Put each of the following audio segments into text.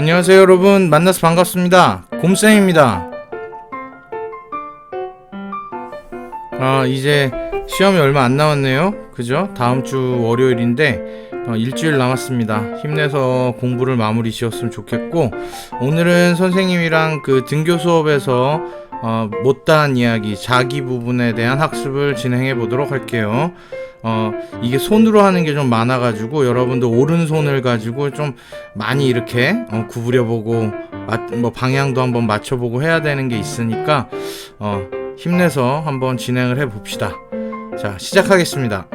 안녕하세요 여러분, 만나서 반갑습니다. 곰쌤입니다. 이제 시험이 얼마 안 남았네요. 그죠? 다음 주 월요일인데 일주일 남았습니다. 힘내서 공부를 마무리 지었으면 좋겠고, 오늘은 선생님이랑 그 등교 수업에서 못다한 이야기, 자기 부분에 대한 학습을 진행해 보도록 할게요. 이게 손으로 하는 게 좀 많아가지고 여러분들 오른손을 가지고 좀 많이 이렇게 구부려보고 뭐 방향도 한번 맞춰보고 해야 되는 게 있으니까 힘내서 한번 진행을 해 봅시다. 자, 시작하겠습니다.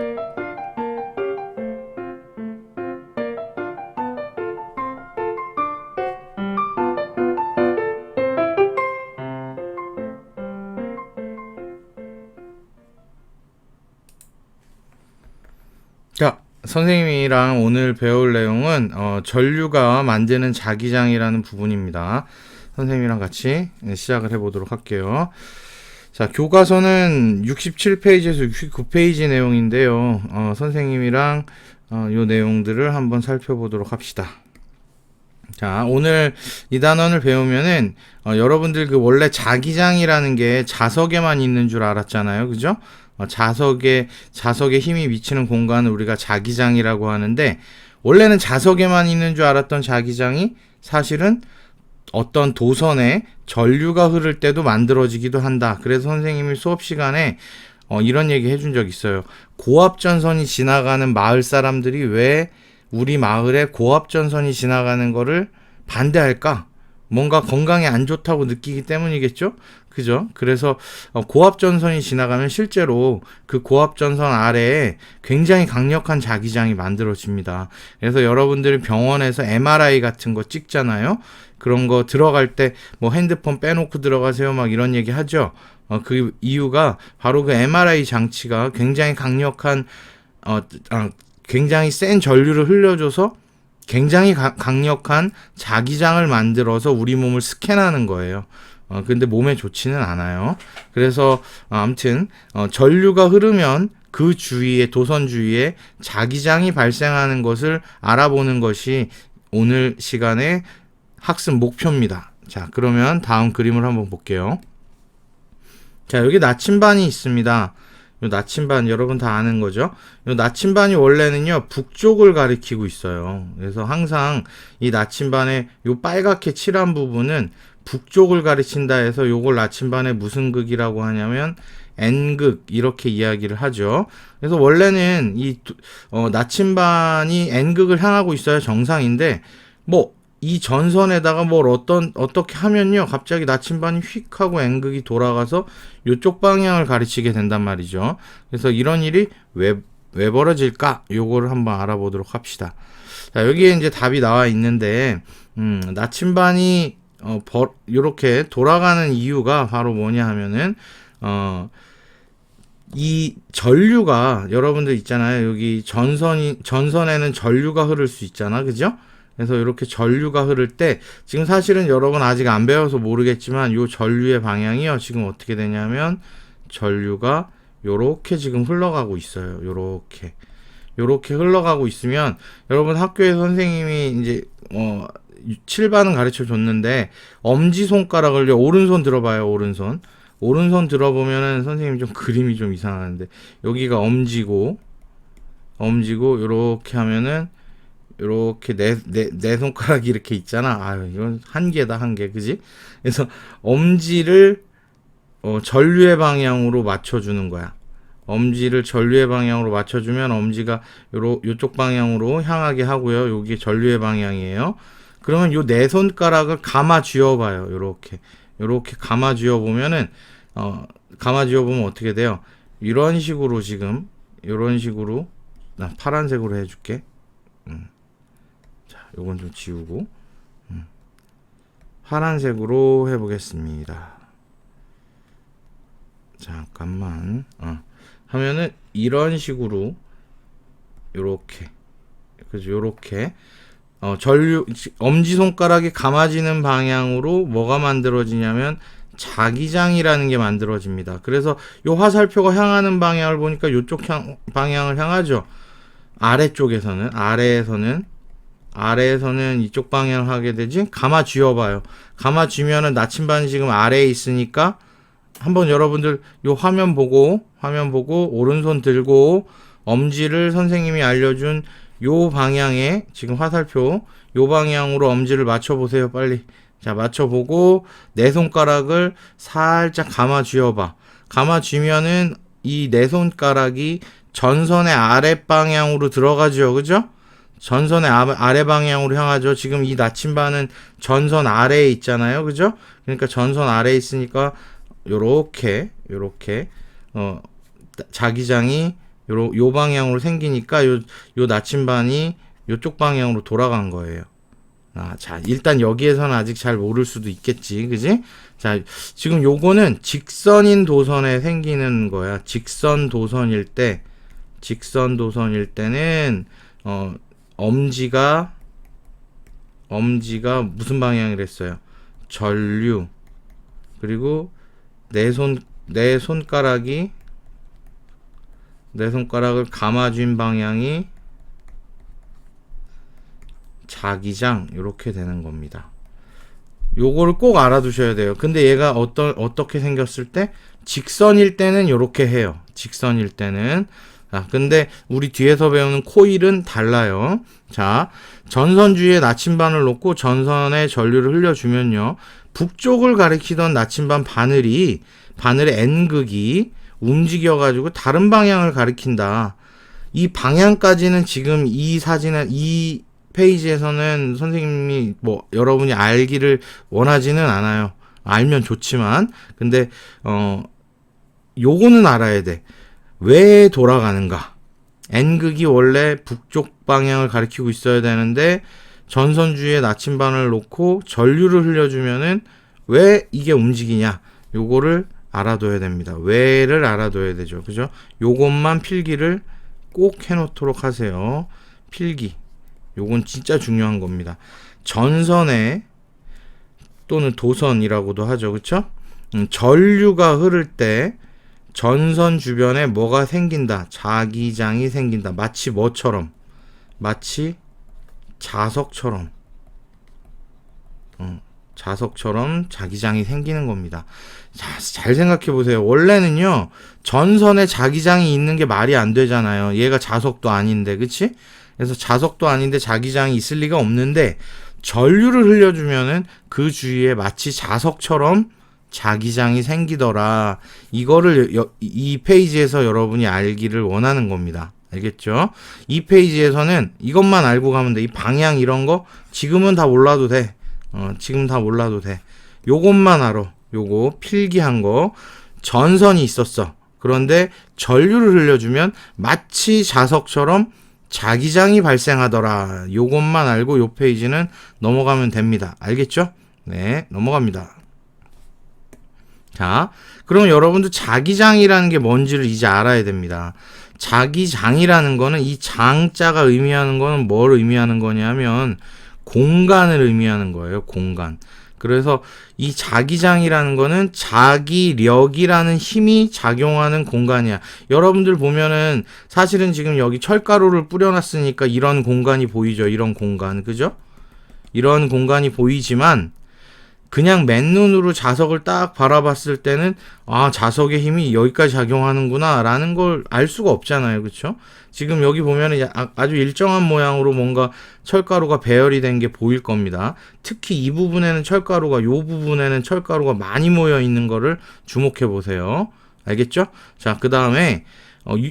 자, 선생님이랑 오늘 배울 내용은 전류가 만드는 자기장이라는 부분입니다. 선생님이랑 같이 시작을 해보도록 할게요. 자, 교과서는 67페이지에서 69페이지 내용인데요. 선생님이랑 요 내용들을 한번 살펴보도록 합시다. 자, 오늘 이 단원을 배우면은 여러분들 그 원래 자기장이라는 게 자석에만 있는 줄 알았잖아요. 그죠? 자석에 힘이 미치는 공간을 우리가 자기장이라고 하는데, 원래는 자석에만 있는 줄 알았던 자기장이 사실은 어떤 도선에 전류가 흐를 때도 만들어지기도 한다. 그래서 선생님이 수업 시간에 이런 얘기 해준 적 있어요. 고압전선이 지나가는 마을 사람들이 왜 우리 마을에 고압전선이 지나가는 거를 반대할까? 뭔가 건강에 안 좋다고 느끼기 때문이겠죠? 그죠? 그래서 고압전선이 지나가면 실제로 그 고압전선 아래에 굉장히 강력한 자기장이 만들어집니다. 그래서 여러분들이 병원에서 MRI 같은 거 찍잖아요. 그런 거 들어갈 때 뭐 핸드폰 빼놓고 들어가세요 막 이런 얘기 하죠. 그 이유가 바로 그 MRI 장치가 굉장히 강력한 굉장히 센 전류를 흘려줘서 굉장히 강력한 자기장을 만들어서 우리 몸을 스캔하는 거예요. 근데 몸에 좋지는 않아요. 그래서 아무튼 전류가 흐르면 그 주위에, 도선 주위에 자기장이 발생하는 것을 알아보는 것이 오늘 시간의 학습 목표입니다. 자, 그러면 다음 그림을 한번 볼게요. 자, 여기 나침반이 있습니다. 요 나침반 여러분 다 아는 거죠? 요 나침반이 원래는요 북쪽을 가리키고 있어요. 그래서 항상 이 나침반의 요 빨갛게 칠한 부분은 북쪽을 가리킨다 해서 요걸 나침반의 무슨 극이라고 하냐면 N극 이렇게 이야기를 하죠. 그래서 원래는 이 나침반이 N극을 향하고 있어야 정상인데, 뭐 이 전선에다가 뭘 어떻게 하면요 갑자기 나침반이 휙 하고 N극이 돌아가서 이쪽 방향을 가르치게 된단 말이죠. 그래서 이런 일이 왜 벌어질까? 요거를 한번 알아보도록 합시다. 자, 여기에 이제 답이 나와 있는데, 나침반이 요렇게 돌아가는 이유가 바로 뭐냐 하면은 이 전류가, 여러분들 있잖아요. 여기 전선에는 전류가 흐를 수 있잖아. 그죠? 그래서 이렇게 전류가 흐를 때, 지금 사실은 여러분 아직 안 배워서 모르겠지만 요 전류의 방향이요 지금 어떻게 되냐면 전류가 요렇게 지금 흘러가고 있어요. 요렇게 흘러가고 있으면, 여러분 학교에 선생님이 이제 7반은 가르쳐 줬는데 엄지손가락을요, 오른손 들어봐요. 오른손 들어보면은 선생님 좀 그림이 좀 이상한데, 여기가 엄지고 요렇게 하면은 요렇게 내 손가락이 이렇게 있잖아. 아유, 이건 한계다, 한계. 그지? 그래서 엄지를 전류의 방향으로 맞춰주는 거야. 엄지를 전류의 방향으로 맞춰주면 엄지가 요쪽 방향으로 향하게 하고요. 여기 전류의 방향이에요. 그러면 요 네 손가락을 감아 쥐어봐요. 요렇게 감아 쥐어보면은 감아 쥐어보면 어떻게 돼요? 이런 식으로, 지금 이런 식으로, 나 파란색으로 해줄게. 자, 요건 좀 지우고 파란색으로 해보겠습니다. 잠깐만. 하면은 이런 식으로 요렇게, 그죠? 요렇게 전류, 엄지손가락이 감아지는 방향으로 뭐가 만들어지냐면 자기장이라는 게 만들어집니다. 그래서 요 화살표가 향하는 방향을 보니까 요쪽 방향을 향하죠. 아래에서는 아래에서는 이쪽 방향을 하게 되지? 가마 쥐어봐요. 가마 쥐면은 나침반이 지금 아래에 있으니까 한번 여러분들 요 화면 보고 오른손 들고 엄지를 선생님이 알려준 요 방향에 지금 화살표 요 방향으로 엄지를 맞춰보세요. 빨리. 자, 맞춰보고 내 손가락을 살짝 감아 쥐어봐. 감아 쥐면은 이 내 손가락이 전선의 아래 방향으로 들어가죠. 그죠? 전선의 아래 방향으로 향하죠. 지금 이 나침반은 전선 아래에 있잖아요. 그죠? 그러니까 전선 아래에 있으니까 요렇게 자기장이 요 방향으로 생기니까 요 나침반이 요쪽 방향으로 돌아간 거예요. 자, 일단 여기에서는 아직 잘 모를 수도 있겠지. 그지? 자, 지금 요거는 직선인 도선에 생기는 거야. 직선 도선일 때는 엄지가 무슨 방향이랬어요? 전류. 그리고 내 손가락을 감아준 방향이 자기장 이렇게 되는 겁니다. 요거를 꼭 알아두셔야 돼요. 근데 얘가 어떻게 생겼을 때 직선일 때는 이렇게 해요. 직선일 때는. 근데 우리 뒤에서 배우는 코일은 달라요. 자, 전선 주위에 나침반을 놓고 전선에 전류를 흘려주면요. 북쪽을 가리키던 나침반 바늘의 N극이 움직여가지고 다른 방향을 가리킨다. 이 방향까지는 지금 이 페이지에서는 선생님이 여러분이 알기를 원하지는 않아요. 알면 좋지만, 근데, 요거는 알아야 돼. 왜 돌아가는가? N극이 원래 북쪽 방향을 가리키고 있어야 되는데, 전선 주위에 나침반을 놓고 전류를 흘려주면은 왜 이게 움직이냐? 요거를 알아둬야 됩니다. 왜를 알아둬야 되죠. 그죠? 요것만 필기를 꼭 해놓도록 하세요. 필기. 요건 진짜 중요한 겁니다. 전선에 또는 도선이라고도 하죠. 그쵸? 전류가 흐를 때 전선 주변에 뭐가 생긴다? 자기장이 생긴다. 마치 뭐처럼? 마치 자석처럼. 자석처럼 자기장이 생기는 겁니다. 자, 잘 생각해 보세요. 원래는요, 전선에 자기장이 있는 게 말이 안 되잖아요. 얘가 자석도 아닌데, 그치? 그래서 자석도 아닌데 자기장이 있을 리가 없는데, 전류를 흘려주면은 그 주위에 마치 자석처럼 자기장이 생기더라. 이거를 이 페이지에서 여러분이 알기를 원하는 겁니다. 알겠죠? 이 페이지에서는 이것만 알고 가면 돼. 이 방향 이런 거 지금은 다 몰라도 돼. 지금 다 몰라도 돼. 요것만 알아. 요거 필기한 거. 전선이 있었어. 그런데 전류를 흘려주면 마치 자석처럼 자기장이 발생하더라. 요것만 알고 요 페이지는 넘어가면 됩니다. 알겠죠? 네, 넘어갑니다. 자, 그럼 여러분도 자기장이라는 게 뭔지를 이제 알아야 됩니다. 자기장이라는 거는 이 장자가 의미하는 거는 뭘 의미하는 거냐면 공간을 의미하는 거예요. 공간. 그래서 이 자기장이라는 거는 자기력이라는 힘이 작용하는 공간이야. 여러분들 보면은 사실은 지금 여기 철가루를 뿌려놨으니까 이런 공간이 보이죠. 이런 공간. 그죠? 이런 공간이 보이지만 그냥 맨눈으로 자석을 딱 바라봤을 때는 자석의 힘이 여기까지 작용하는구나 라는 걸 알 수가 없잖아요. 그렇죠? 지금 여기 보면은 아주 일정한 모양으로 뭔가 철가루가 배열이 된 게 보일 겁니다. 특히 이 부분에는 요 부분에는 철가루가 많이 모여 있는 거를 주목해 보세요. 알겠죠? 자, 그 다음에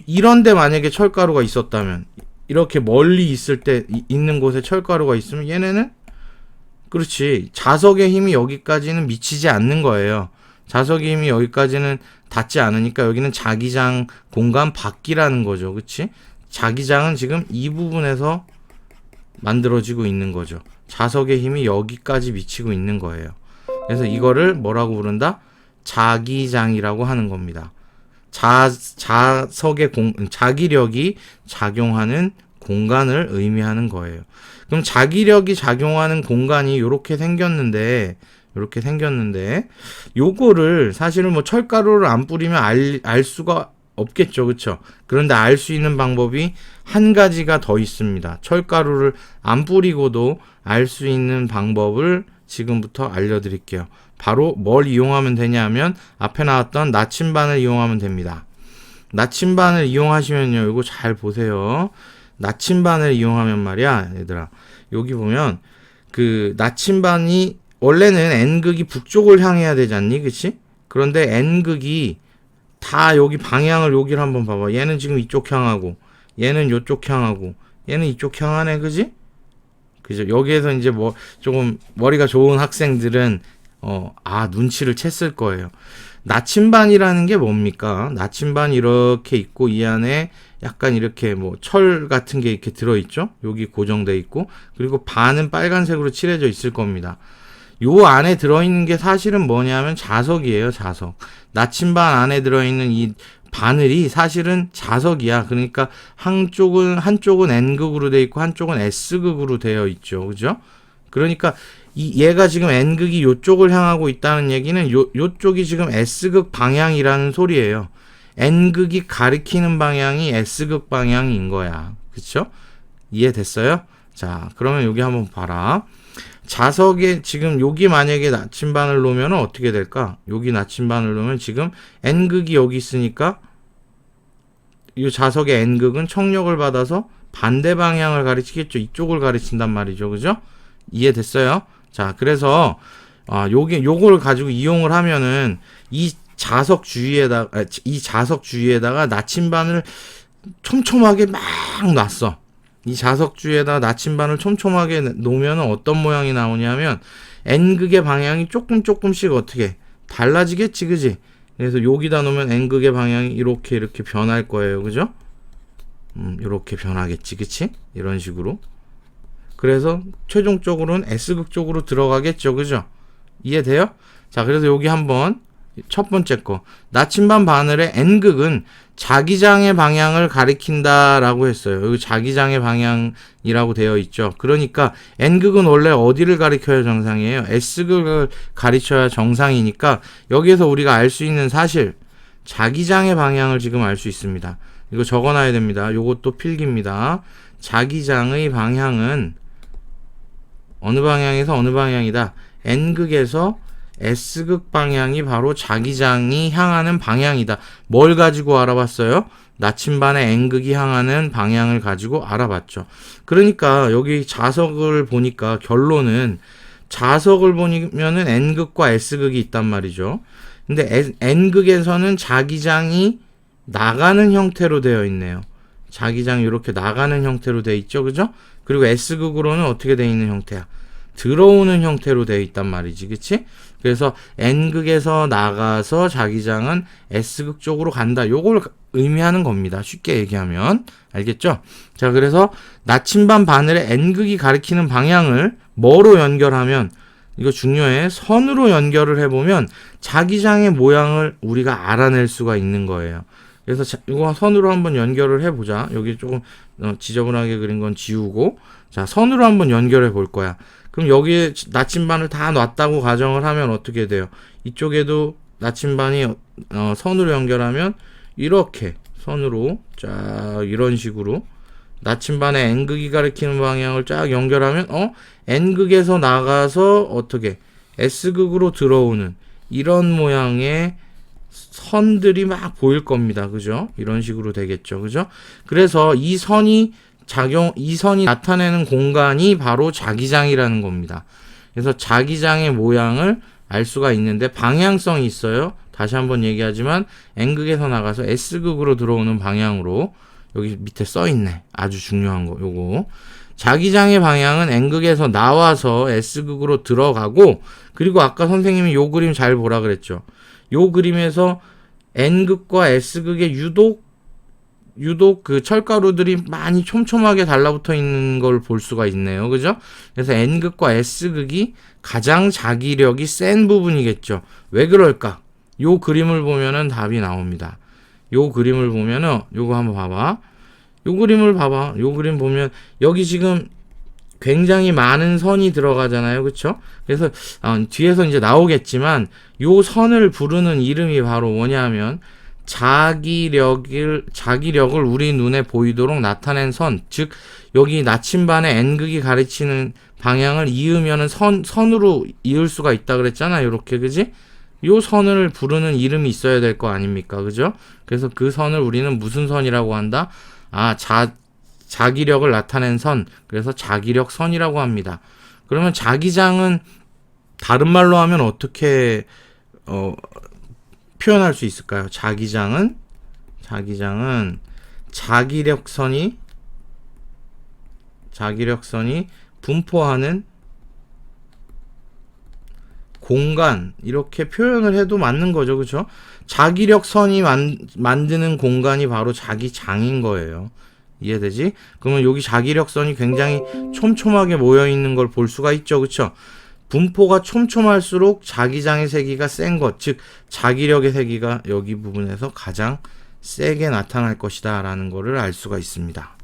이런데 만약에 철가루가 있었다면, 이렇게 멀리 있을 때 있는 곳에 철가루가 있으면 얘네는 그렇지. 자석의 힘이 여기까지는 미치지 않는 거예요. 자석의 힘이 여기까지는 닿지 않으니까 여기는 자기장 공간 밖이라는 거죠. 그치? 자기장은 지금 이 부분에서 만들어지고 있는 거죠. 자석의 힘이 여기까지 미치고 있는 거예요. 그래서 이거를 뭐라고 부른다? 자기장이라고 하는 겁니다. 자기력이 작용하는 공간을 의미하는 거예요. 그럼 자기력이 작용하는 공간이 요렇게 생겼는데 요거를 사실은 철가루를 안 뿌리면 알 수가 없겠죠. 그쵸? 그런데 알 수 있는 방법이 한 가지가 더 있습니다. 철가루를 안 뿌리고도 알 수 있는 방법을 지금부터 알려드릴게요. 바로 뭘 이용하면 되냐면 앞에 나왔던 나침반을 이용하면 됩니다. 나침반을 이용하시면요, 이거 잘 보세요. 나침반을 이용하면 말이야, 얘들아. 여기 보면 그 나침반이 원래는 N극이 북쪽을 향해야 되지 않니? 그치? 그런데 N극이 다 여기 방향을 여기를 한번 봐봐. 얘는 지금 이쪽 향하고, 얘는 이쪽 향하고, 얘는 이쪽 향하네, 그지? 그죠? 여기에서 이제 뭐 조금 머리가 좋은 학생들은 눈치를 챘을 거예요. 나침반이라는 게 뭡니까? 나침반이 이렇게 있고 이 안에 약간 이렇게 뭐 철 같은 게 이렇게 들어있죠? 여기 고정돼 있고, 그리고 반은 빨간색으로 칠해져 있을 겁니다. 요 안에 들어있는 게 사실은 뭐냐면 자석이에요, 자석. 나침반 안에 들어있는 이 바늘이 사실은 자석이야. 그러니까 한쪽은 N극으로 되어 있고 한쪽은 S극으로 되어 있죠. 그죠? 그러니까 얘가 지금 N극이 요쪽을 향하고 있다는 얘기는 요쪽이 지금 S극 방향이라는 소리예요. N극이 가리키는 방향이 S극 방향인 거야. 그쵸? 이해됐어요? 자, 그러면 여기 한번 봐라. 자석에 지금 여기 만약에 나침반을 놓으면 어떻게 될까? 여기 나침반을 놓으면 지금 N극이 여기 있으니까 이 자석의 N극은 청력을 받아서 반대 방향을 가리치겠죠. 이쪽을 가리친단 말이죠. 그죠? 이해됐어요? 자, 그래서 요걸 가지고 이용을 하면은 이 자석 주위에다가 나침반을 촘촘하게 막 놨어. 이 자석 주위에다가 나침반을 촘촘하게 놓으면 어떤 모양이 나오냐면 N극의 방향이 조금씩 어떻게 달라지겠지, 그지? 그래서 여기다 놓으면 N극의 방향이 이렇게 변할 거예요, 그죠? 이렇게 변하겠지, 그치? 이런 식으로. 그래서 최종적으로는 S극 쪽으로 들어가겠죠, 그죠? 이해돼요? 자, 그래서 여기 한번 첫 번째 거, 나침반 바늘의 N극은 자기장의 방향을 가리킨다라고 했어요. 여기 자기장의 방향이라고 되어 있죠. 그러니까 N극은 원래 어디를 가리켜야 정상이에요? S극을 가리쳐야 정상이니까 여기에서 우리가 알 수 있는 사실, 자기장의 방향을 지금 알 수 있습니다. 이거 적어놔야 됩니다. 요것도 필기입니다. 자기장의 방향은 어느 방향에서 어느 방향이다. N극에서 S극 방향이 바로 자기장이 향하는 방향이다. 뭘 가지고 알아봤어요? 나침반의 N극이 향하는 방향을 가지고 알아봤죠. 그러니까 여기 자석을 보니까 결론은 자석을 보면은 N극과 S극이 있단 말이죠. 근데 N극에서는 자기장이 나가는 형태로 되어 있네요. 자기장이 이렇게 나가는 형태로 되어 있죠. 그죠? 그리고 S극으로는 어떻게 되어 있는 형태야? 들어오는 형태로 되어 있단 말이지. 그치? 그래서 N극에서 나가서 자기장은 S극 쪽으로 간다. 요걸 의미하는 겁니다. 쉽게 얘기하면. 알겠죠? 자, 그래서 나침반 바늘의 N극이 가리키는 방향을 뭐로 연결하면, 이거 중요해. 선으로 연결을 해보면 자기장의 모양을 우리가 알아낼 수가 있는 거예요. 그래서 이거 선으로 한번 연결을 해보자. 여기 조금 지저분하게 그린 건 지우고, 자, 선으로 한번 연결해 볼 거야. 그럼 여기에 나침반을 다 놨다고 가정을 하면 어떻게 돼요? 이쪽에도 나침반이 선으로 연결하면 이렇게 선으로 쫙 이런 식으로 나침반의 N극이 가리키는 방향을 쫙 연결하면 N극에서 나가서 어떻게 S극으로 들어오는 이런 모양의 선들이 막 보일 겁니다. 그죠? 이런 식으로 되겠죠. 그죠? 그래서 이 선이 나타내는 공간이 바로 자기장이라는 겁니다. 그래서 자기장의 모양을 알 수가 있는데 방향성이 있어요. 다시 한번 얘기하지만 N극에서 나가서 S극으로 들어오는 방향으로 여기 밑에 써 있네. 아주 중요한 거 요거. 자기장의 방향은 N극에서 나와서 S극으로 들어가고, 그리고 아까 선생님이 요 그림 잘 보라 그랬죠. 요 그림에서 N극과 S극의 유독 그 철가루들이 많이 촘촘하게 달라붙어 있는 걸 볼 수가 있네요. 그죠? 그래서 N극과 S극이 가장 자기력이 센 부분이겠죠. 왜 그럴까? 요 그림을 보면은 답이 나옵니다. 요 그림을 보면은 요거 한번 봐봐. 요 그림을 봐봐. 요 그림 보면 여기 지금 굉장히 많은 선이 들어가잖아요. 그쵸? 그래서 뒤에서 이제 나오겠지만 요 선을 부르는 이름이 바로 뭐냐면 자기력을 우리 눈에 보이도록 나타낸 선, 즉 여기 나침반의 N극이 가르치는 방향을 이으면은 선으로 이을 수가 있다 그랬잖아. 요렇게, 그지? 요 선을 부르는 이름이 있어야 될 거 아닙니까? 그죠? 그래서 그 선을 우리는 무슨 선이라고 한다? 자기력을 나타낸 선. 그래서 자기력선이라고 합니다. 그러면 자기장은 다른 말로 하면 어떻게 표현할 수 있을까요? 자기장은 자기력선이 분포하는 공간, 이렇게 표현을 해도 맞는 거죠. 그렇죠? 자기력선이 만드는 공간이 바로 자기장인 거예요. 이해되지? 그러면 여기 자기력선이 굉장히 촘촘하게 모여 있는 걸 볼 수가 있죠. 그렇죠? 분포가 촘촘할수록 자기장의 세기가 센 것, 즉 자기력의 세기가 여기 부분에서 가장 세게 나타날 것이다 라는 거를 알 수가 있습니다.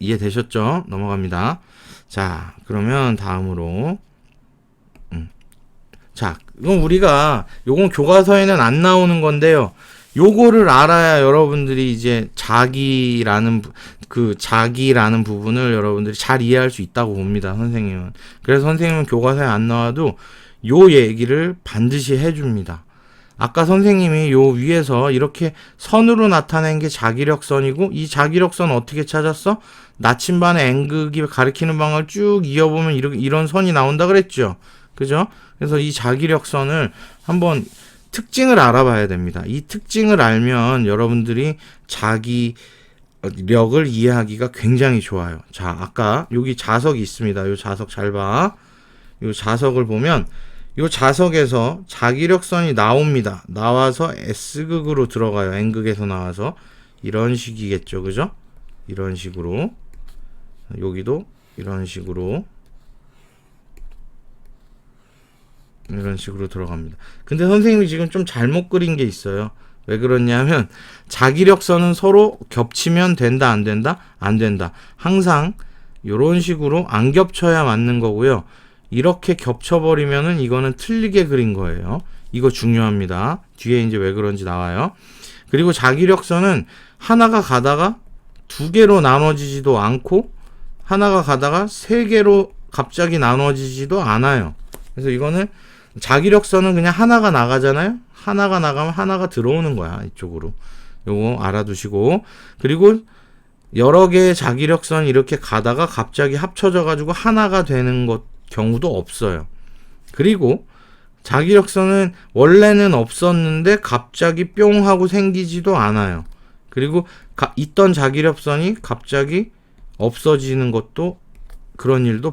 이해되셨죠? 넘어갑니다. 자, 그러면 다음으로 자, 이건 우리가 요건 교과서에는 안 나오는 건데요. 요거를 알아야 여러분들이 이제 자기라는 부분을 여러분들이 잘 이해할 수 있다고 봅니다. 선생님은. 그래서 선생님은 교과서에 안 나와도 요 얘기를 반드시 해줍니다. 아까 선생님이 요 위에서 이렇게 선으로 나타낸 게 자기력선이고, 이 자기력선 어떻게 찾았어? 나침반의 N극이 가리키는 방향을 쭉 이어보면 이런 선이 나온다 그랬죠. 그죠? 그래서 이 자기력선을 한번 특징을 알아봐야 됩니다. 이 특징을 알면 여러분들이 자기력을 이해하기가 굉장히 좋아요. 자, 아까 여기 자석이 있습니다. 이 자석 잘 봐. 이 자석을 보면 이 자석에서 자기력선이 나옵니다. 나와서 S극으로 들어가요. N극에서 나와서 이런 식이겠죠. 그죠? 이런 식으로. 여기도 이런 식으로 들어갑니다. 근데 선생님이 지금 좀 잘못 그린 게 있어요. 왜 그러냐면 자기력선은 서로 겹치면 된다, 안 된다? 안 된다. 항상 이런 식으로 안 겹쳐야 맞는 거고요. 이렇게 겹쳐버리면은 이거는 틀리게 그린 거예요. 이거 중요합니다. 뒤에 이제 왜 그런지 나와요. 그리고 자기력선은 하나가 가다가 두 개로 나눠지지도 않고 하나가 가다가 세 개로 갑자기 나눠지지도 않아요. 그래서 이거는 자기력선은 그냥 하나가 나가잖아요. 하나가 나가면 하나가 들어오는 거야. 이쪽으로. 요거 알아두시고, 그리고 여러 개의 자기력선이 이렇게 가다가 갑자기 합쳐져 가지고 하나가 되는 경우도 없어요. 그리고 자기력선은 원래는 없었는데 갑자기 뿅 하고 생기지도 않아요. 그리고 있던 자기력선이 갑자기 없어지는 것도, 그런 일도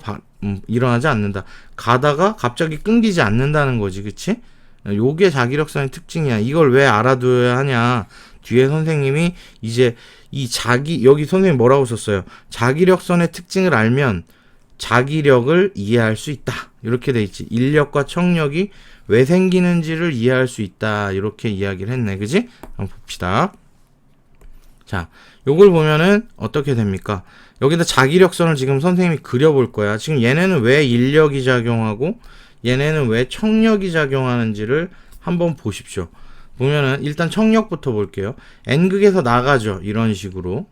일어나지 않는다. 가다가 갑자기 끊기지 않는다는 거지. 그치? 요게 자기력선의 특징이야. 이걸 왜 알아둬야 하냐. 뒤에 선생님이 이제 여기 선생님이 뭐라고 썼어요? 자기력선의 특징을 알면 자기력을 이해할 수 있다. 이렇게 돼 있지. 인력과 청력이 왜 생기는지를 이해할 수 있다. 이렇게 이야기를 했네. 그지? 한번 봅시다. 자, 요걸 보면은 어떻게 됩니까? 여기다 자기력선을 지금 선생님이 그려볼 거야. 지금 얘네는 왜 인력이 작용하고 얘네는 왜 청력이 작용하는지를 한번 보십시오. 보면은 일단 청력부터 볼게요. N극에서 나가죠. 이런 식으로.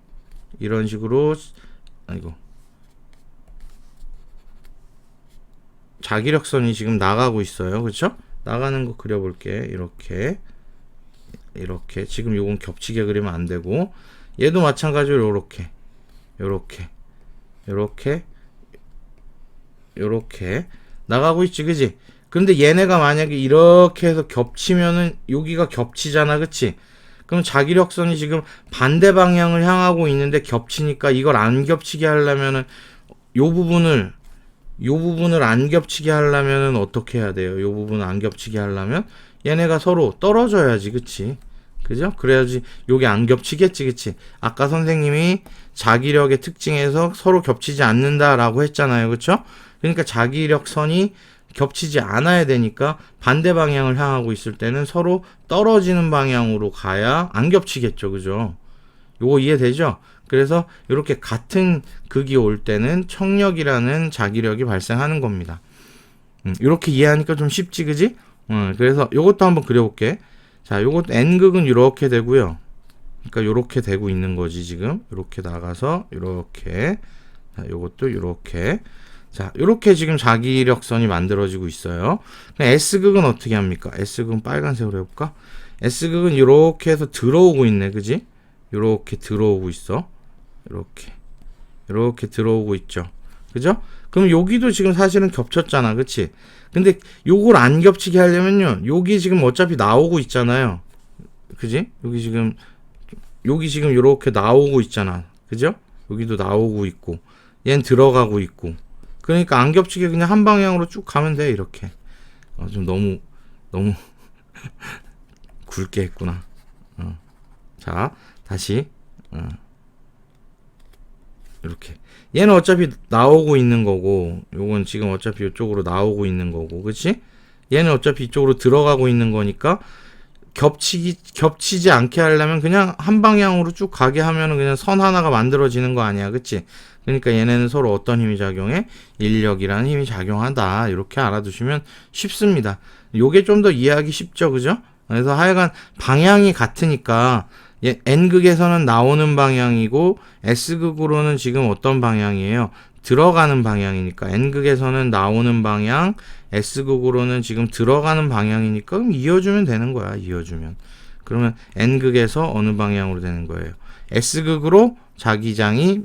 자기력선이 지금 나가고 있어요. 그렇죠? 나가는 거 그려볼게. 이렇게. 지금 요건 겹치게 그리면 안 되고, 얘도 마찬가지로 요렇게 나가고 있지. 그지? 근데 얘네가 만약에 이렇게 해서 겹치면은 여기가 겹치잖아. 그치? 그럼 자기력선이 지금 반대 방향을 향하고 있는데 겹치니까 이걸 안 겹치게 하려면은 요 부분을 안 겹치게 하려면은 어떻게 해야 돼요? 요 부분을 안 겹치게 하려면 얘네가 서로 떨어져야지. 그치? 그죠? 그래야지 요게 안 겹치겠지. 그치? 아까 선생님이 자기력의 특징에서 서로 겹치지 않는다라고 했잖아요. 그쵸? 그러니까 자기력선이 겹치지 않아야 되니까 반대 방향을 향하고 있을 때는 서로 떨어지는 방향으로 가야 안 겹치겠죠. 그죠? 요거 이해되죠? 그래서 이렇게 같은 극이 올 때는 청력이라는 자기력이 발생하는 겁니다. 이렇게 이해하니까 좀 쉽지. 그지? 그래서 요것도 한번 그려볼게. 자, 요것도 n극은 이렇게 되고요. 그러니까 요렇게 되고 있는 거지 지금. 요렇게 나가서 요렇게. 자, 요것도 요렇게. 자, 요렇게 지금 자기력선이 만들어지고 있어요. S극은 어떻게 합니까? S극은 빨간색으로 해볼까? S극은 요렇게 해서 들어오고 있네. 그지? 요렇게 들어오고 있어. 요렇게 들어오고 있죠. 그죠? 그럼 여기도 지금 사실은 겹쳤잖아. 그치? 근데 요걸 안 겹치게 하려면요. 여기 지금 어차피 나오고 있잖아요. 그지? 여기 지금 요렇게 나오고 있잖아. 그죠? 여기도 나오고 있고. 얘는 들어가고 있고. 그러니까 안 겹치게 그냥 한 방향으로 쭉 가면 돼. 이렇게. 좀 너무 굵게 했구나. 자, 다시. 이렇게. 얘는 어차피 나오고 있는 거고, 요건 지금 어차피 이쪽으로 나오고 있는 거고, 그치? 얘는 어차피 이쪽으로 들어가고 있는 거니까, 겹치지 않게 하려면 그냥 한 방향으로 쭉 가게 하면은 그냥 선 하나가 만들어지는 거 아니야. 그치? 그러니까 얘네는 서로 어떤 힘이 작용해? 인력이라는 힘이 작용한다. 이렇게 알아두시면 쉽습니다. 요게 좀 더 이해하기 쉽죠. 그죠? 그래서 하여간 방향이 같으니까 N극에서는 나오는 방향이고 S극으로는 지금 어떤 방향이에요? 들어가는 방향이니까 N극에서는 나오는 방향, S극으로는 지금 들어가는 방향이니까 그럼 이어주면 되는 거야. 이어주면. 그러면 N극에서 어느 방향으로 되는 거예요? S극으로 자기장이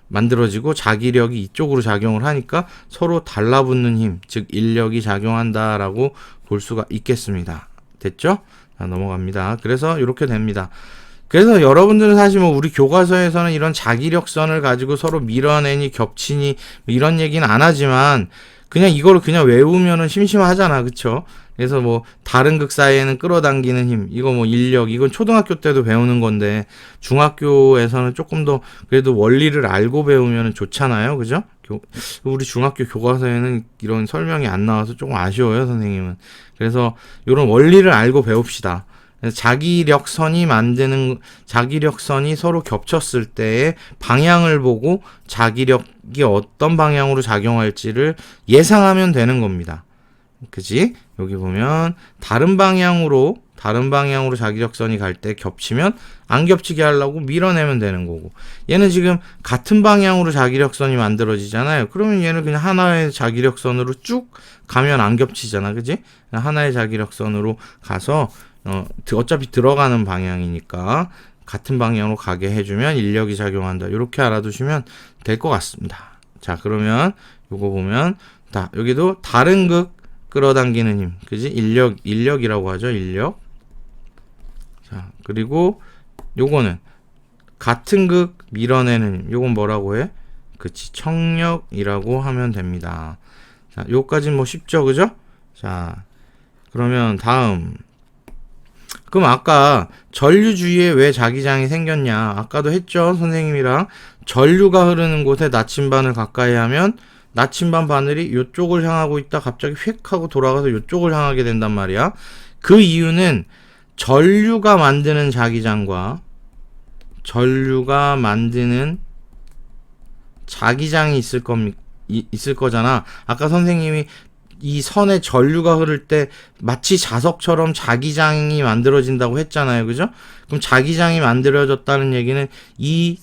만들어지고 자기력이 이쪽으로 작용을 하니까 서로 달라붙는 힘, 즉 인력이 작용한다라고 볼 수가 있겠습니다. 됐죠? 자, 넘어갑니다. 그래서 이렇게 됩니다. 그래서 여러분들은 사실 뭐 우리 교과서에서는 이런 자기력선을 가지고 서로 밀어내니 겹치니 이런 얘기는 안 하지만 그냥 이걸 그냥 외우면은 심심하잖아. 그쵸? 그래서 뭐 다른 극 사이에는 끌어당기는 힘, 이거 뭐 인력, 이건 초등학교 때도 배우는 건데 중학교에서는 조금 더 그래도 원리를 알고 배우면 좋잖아요. 그죠? 우리 중학교 교과서에는 이런 설명이 안 나와서 조금 아쉬워요, 선생님은. 그래서 이런 원리를 알고 배웁시다. 자기력선이 서로 겹쳤을 때의 방향을 보고 자기력이 어떤 방향으로 작용할지를 예상하면 되는 겁니다. 그지? 여기 보면 다른 방향으로 자기력선이 갈 때 겹치면 안 겹치게 하려고 밀어내면 되는 거고, 얘는 지금 같은 방향으로 자기력선이 만들어지잖아요. 그러면 얘는 그냥 하나의 자기력선으로 쭉 가면 안 겹치잖아. 그지? 하나의 자기력선으로 가서 어차피 들어가는 방향이니까 같은 방향으로 가게 해주면 인력이 작용한다. 이렇게 알아두시면 될 것 같습니다. 자, 그러면 요거 보면 여기도 다른 극 끌어당기는 힘, 그지? 인력이라고 하죠. 인력. 자, 그리고 요거는 같은 극 밀어내는 힘. 요건 뭐라고 해? 그치, 청력이라고 하면 됩니다. 자, 요까지는 뭐 쉽죠, 그죠? 자, 그러면 다음. 그럼 아까 전류 주위에 왜 자기장이 생겼냐? 아까도 했죠, 선생님이랑. 전류가 흐르는 곳에 나침반을 가까이 하면 나침반 바늘이 이쪽을 향하고 있다 갑자기 휙 하고 돌아가서 이쪽을 향하게 된단 말이야. 그 이유는 전류가 만드는 자기장과 전류가 만드는 자기장이 있을 거잖아. 아까 선생님이 이 선에 전류가 흐를 때 마치 자석처럼 자기장이 만들어진다고 했잖아요. 그죠? 그럼 자기장이 만들어졌다는 얘기는 이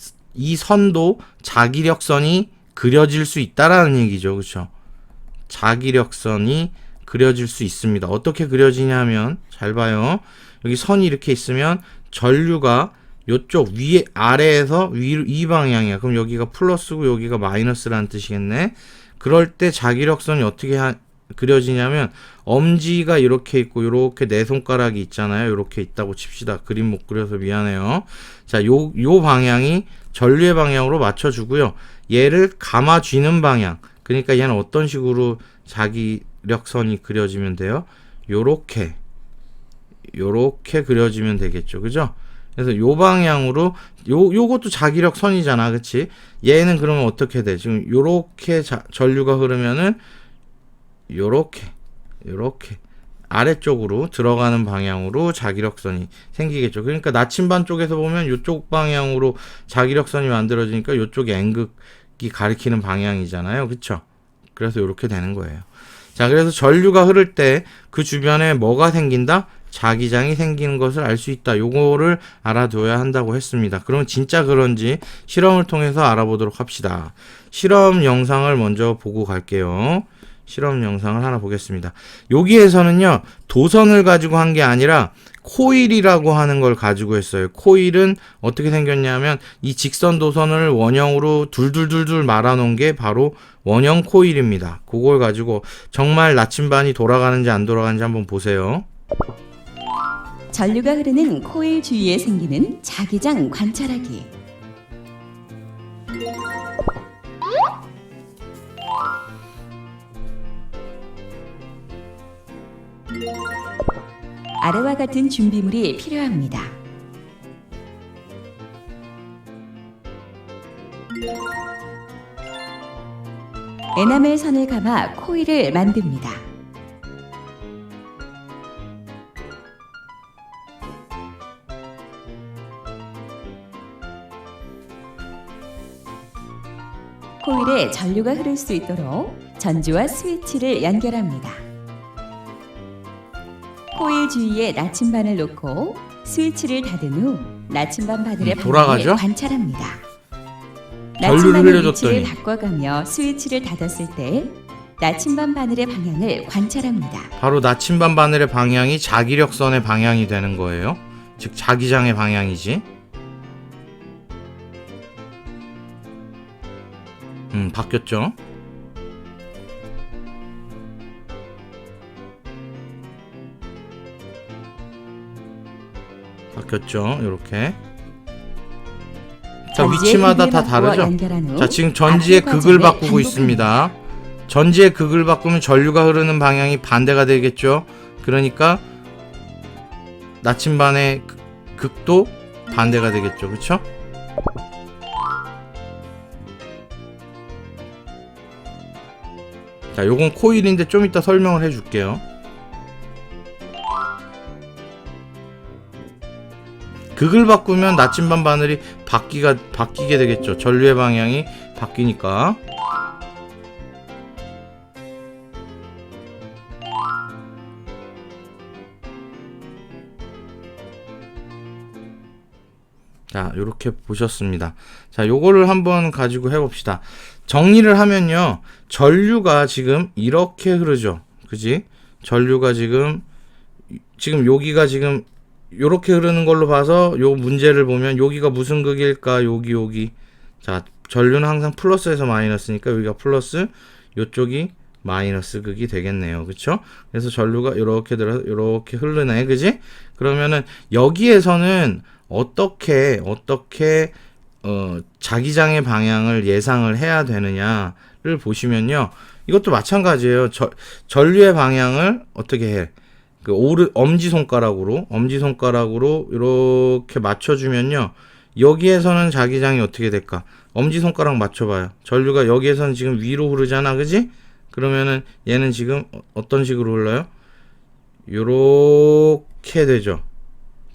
선도 자기력선이 그려질 수 있다라는 얘기죠. 그렇죠? 자기력선이 그려질 수 있습니다. 어떻게 그려지냐면 잘 봐요. 여기 선이 이렇게 있으면 전류가 요쪽 위에 아래에서 이 방향이야. 그럼 여기가 플러스고 여기가 마이너스라는 뜻이겠네. 그럴 때 자기력선이 어떻게 그려지냐면 엄지가 이렇게 있고 이렇게 네 손가락이 있잖아요. 이렇게 있다고 칩시다. 그림 못 그려서 미안해요. 자, 요 방향이 전류의 방향으로 맞춰주고요. 얘를 감아쥐는 방향. 그러니까 얘는 어떤 식으로 자기력선이 그려지면 돼요? 요렇게 그려지면 되겠죠. 그죠? 그래서 요 방향으로 요것도 자기력선이잖아. 그치? 얘는 그러면 어떻게 돼? 지금 요렇게 전류가 흐르면은 요렇게 아래쪽으로 들어가는 방향으로 자기력선이 생기겠죠. 그러니까 나침반 쪽에서 보면 요쪽 방향으로 자기력선이 만들어지니까 요쪽이 N극이 가리키는 방향이잖아요. 그쵸? 그래서 요렇게 되는 거예요. 자, 그래서 전류가 흐를 때 그 주변에 뭐가 생긴다? 자기장이 생기는 것을 알 수 있다. 요거를 알아둬야 한다고 했습니다. 그럼 진짜 그런지 실험을 통해서 알아보도록 합시다. 실험 영상을 먼저 보고 갈게요. 실험 영상을 하나 보겠습니다. 여기에서는요, 도선을 가지고 한 게 아니라 코일이라고 하는 걸 가지고 했어요. 코일은 어떻게 생겼냐면 이 직선 도선을 원형으로 둘둘둘둘 말아놓은 게 바로 원형 코일입니다. 그걸 가지고 정말 나침반이 돌아가는지 안 돌아가는지 한번 보세요. 전류가 흐르는 코일 주위에 생기는 자기장 관찰하기. 아래와 같은 준비물이 필요합니다. 에나멜 선을 감아 코일을 만듭니다. 코일에 전류가 흐를 수 있도록 전지와 스위치를 연결합니다. 코일 주위에 나침반을 놓고 스위치를 닫은 후 나침반 바늘의 돌아가죠? 방향을 관찰합니다. 전류를 나침반의 흘려줬더니. 위치를 바꿔가며 스위치를 닫았을 때 나침반 바늘의 방향을 관찰합니다. 바로 나침반 바늘의 방향이 자기력선의 방향이 되는 거예요. 즉 자기장의 방향이지. 바뀌었죠. 바뀌었죠. 이렇게. 자, 위치마다 다 다르죠. 자, 지금 전지의 극을 바꾸고 있습니다. 전지의 극을 바꾸면 전류가 흐르는 방향이 반대가 되겠죠. 그러니까 나침반의 극도 반대가 되겠죠. 그렇죠? 자, 요건 코일인데 좀 이따 설명을 해줄게요. 극을 바꾸면 나침반 바늘이 바뀌게 되겠죠. 전류의 방향이 바뀌니까. 자, 요렇게 보셨습니다. 자, 요거를 한번 가지고 해봅시다. 정리를 하면요, 전류가 지금 이렇게 흐르죠. 그지? 전류가 지금 여기가 지금 요렇게 흐르는 걸로 봐서 요 문제를 보면 여기가 무슨 극일까? 여기. 자, 전류는 항상 플러스에서 마이너스니까 여기가 플러스, 요쪽이 마이너스 극이 되겠네요. 그쵸? 그래서 전류가 요렇게 들어서 요렇게 흐르네. 그지? 그러면은 여기에서는 어떻게 자기장의 방향을 예상을 해야 되느냐를 보시면요. 이것도 마찬가지예요. 전류의 방향을 어떻게 해? 엄지손가락으로 이렇게 맞춰주면요. 여기에서는 자기장이 어떻게 될까? 엄지손가락 맞춰봐요. 전류가 여기에서는 지금 위로 흐르잖아. 그지? 그러면은 얘는 지금 어떤 식으로 흘러요? 요렇게 되죠.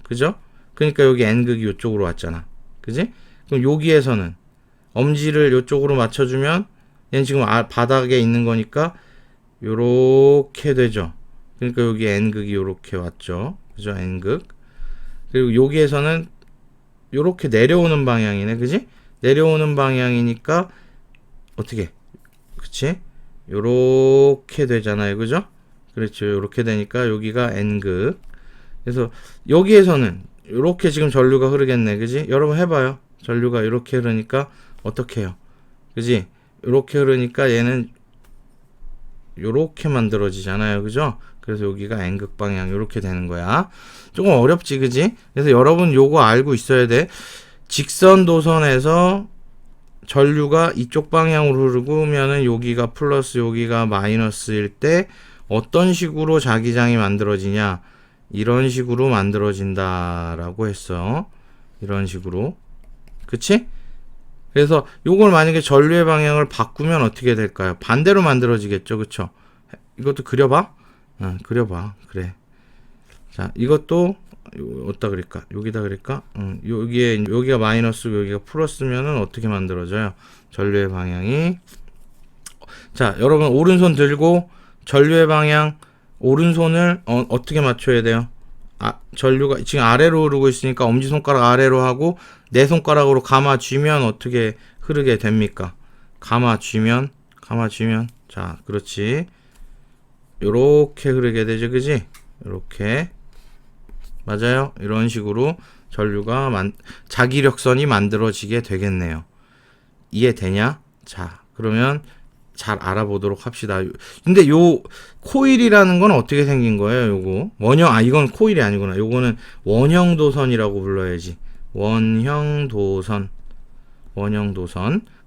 그죠? 그러니까 여기 N극이 이쪽으로 왔잖아. 그지? 그럼 여기에서는 엄지를 이쪽으로 맞춰주면 얘는 지금 바닥에 있는 거니까 요렇게 되죠. 그러니까 여기 N극이 요렇게 왔죠. 그죠? N극. 그리고 여기에서는 요렇게 내려오는 방향이네. 그지? 내려오는 방향이니까 어떻게? 그치? 요렇게 되잖아요. 그죠? 그렇죠. 요렇게 되니까 여기가 N극. 그래서 여기에서는 요렇게 지금 전류가 흐르겠네. 그지? 여러분 해봐요. 전류가 이렇게 흐르니까 어떻게 해요? 그지? 요렇게 흐르니까 얘는 요렇게 만들어지잖아요. 그죠? 그래서 여기가 N극 방향 요렇게 되는 거야. 조금 어렵지. 그지? 그래서 여러분 요거 알고 있어야 돼. 직선 도선에서 전류가 이쪽 방향으로 흐르면은 여기가 플러스 여기가 마이너스일 때 어떤 식으로 자기장이 만들어지냐? 이런 식으로 만들어진다라고 했어. 이런 식으로. 그치? 그래서 요걸 만약에 전류의 방향을 바꾸면 어떻게 될까요? 반대로 만들어지겠죠. 그쵸? 이것도 그려봐. 그려봐. 그래. 자, 이것도 어디다 그릴까? 여기다 그릴까? 여기가 마이너스, 여기가 플러스면은 어떻게 만들어져요? 전류의 방향이. 자, 여러분 오른손 들고 전류의 방향 오른손을 어떻게 맞춰야 돼요? 전류가 지금 아래로 흐르고 있으니까 엄지손가락 아래로 하고 내 손가락으로 감아쥐면 어떻게 흐르게 됩니까? 감아쥐면 자, 그렇지. 요렇게 흐르게 되죠, 그지? 요렇게. 맞아요. 이런 식으로 전류가 자기력선이 만들어지게 되겠네요. 이해되냐? 자, 그러면 잘 알아보도록 합시다. 근데 요 코일이라는 건 어떻게 생긴 거예요? 요거 이건 코일이 아니구나. 요거는 원형도선이라고 불러야지. 원형도선,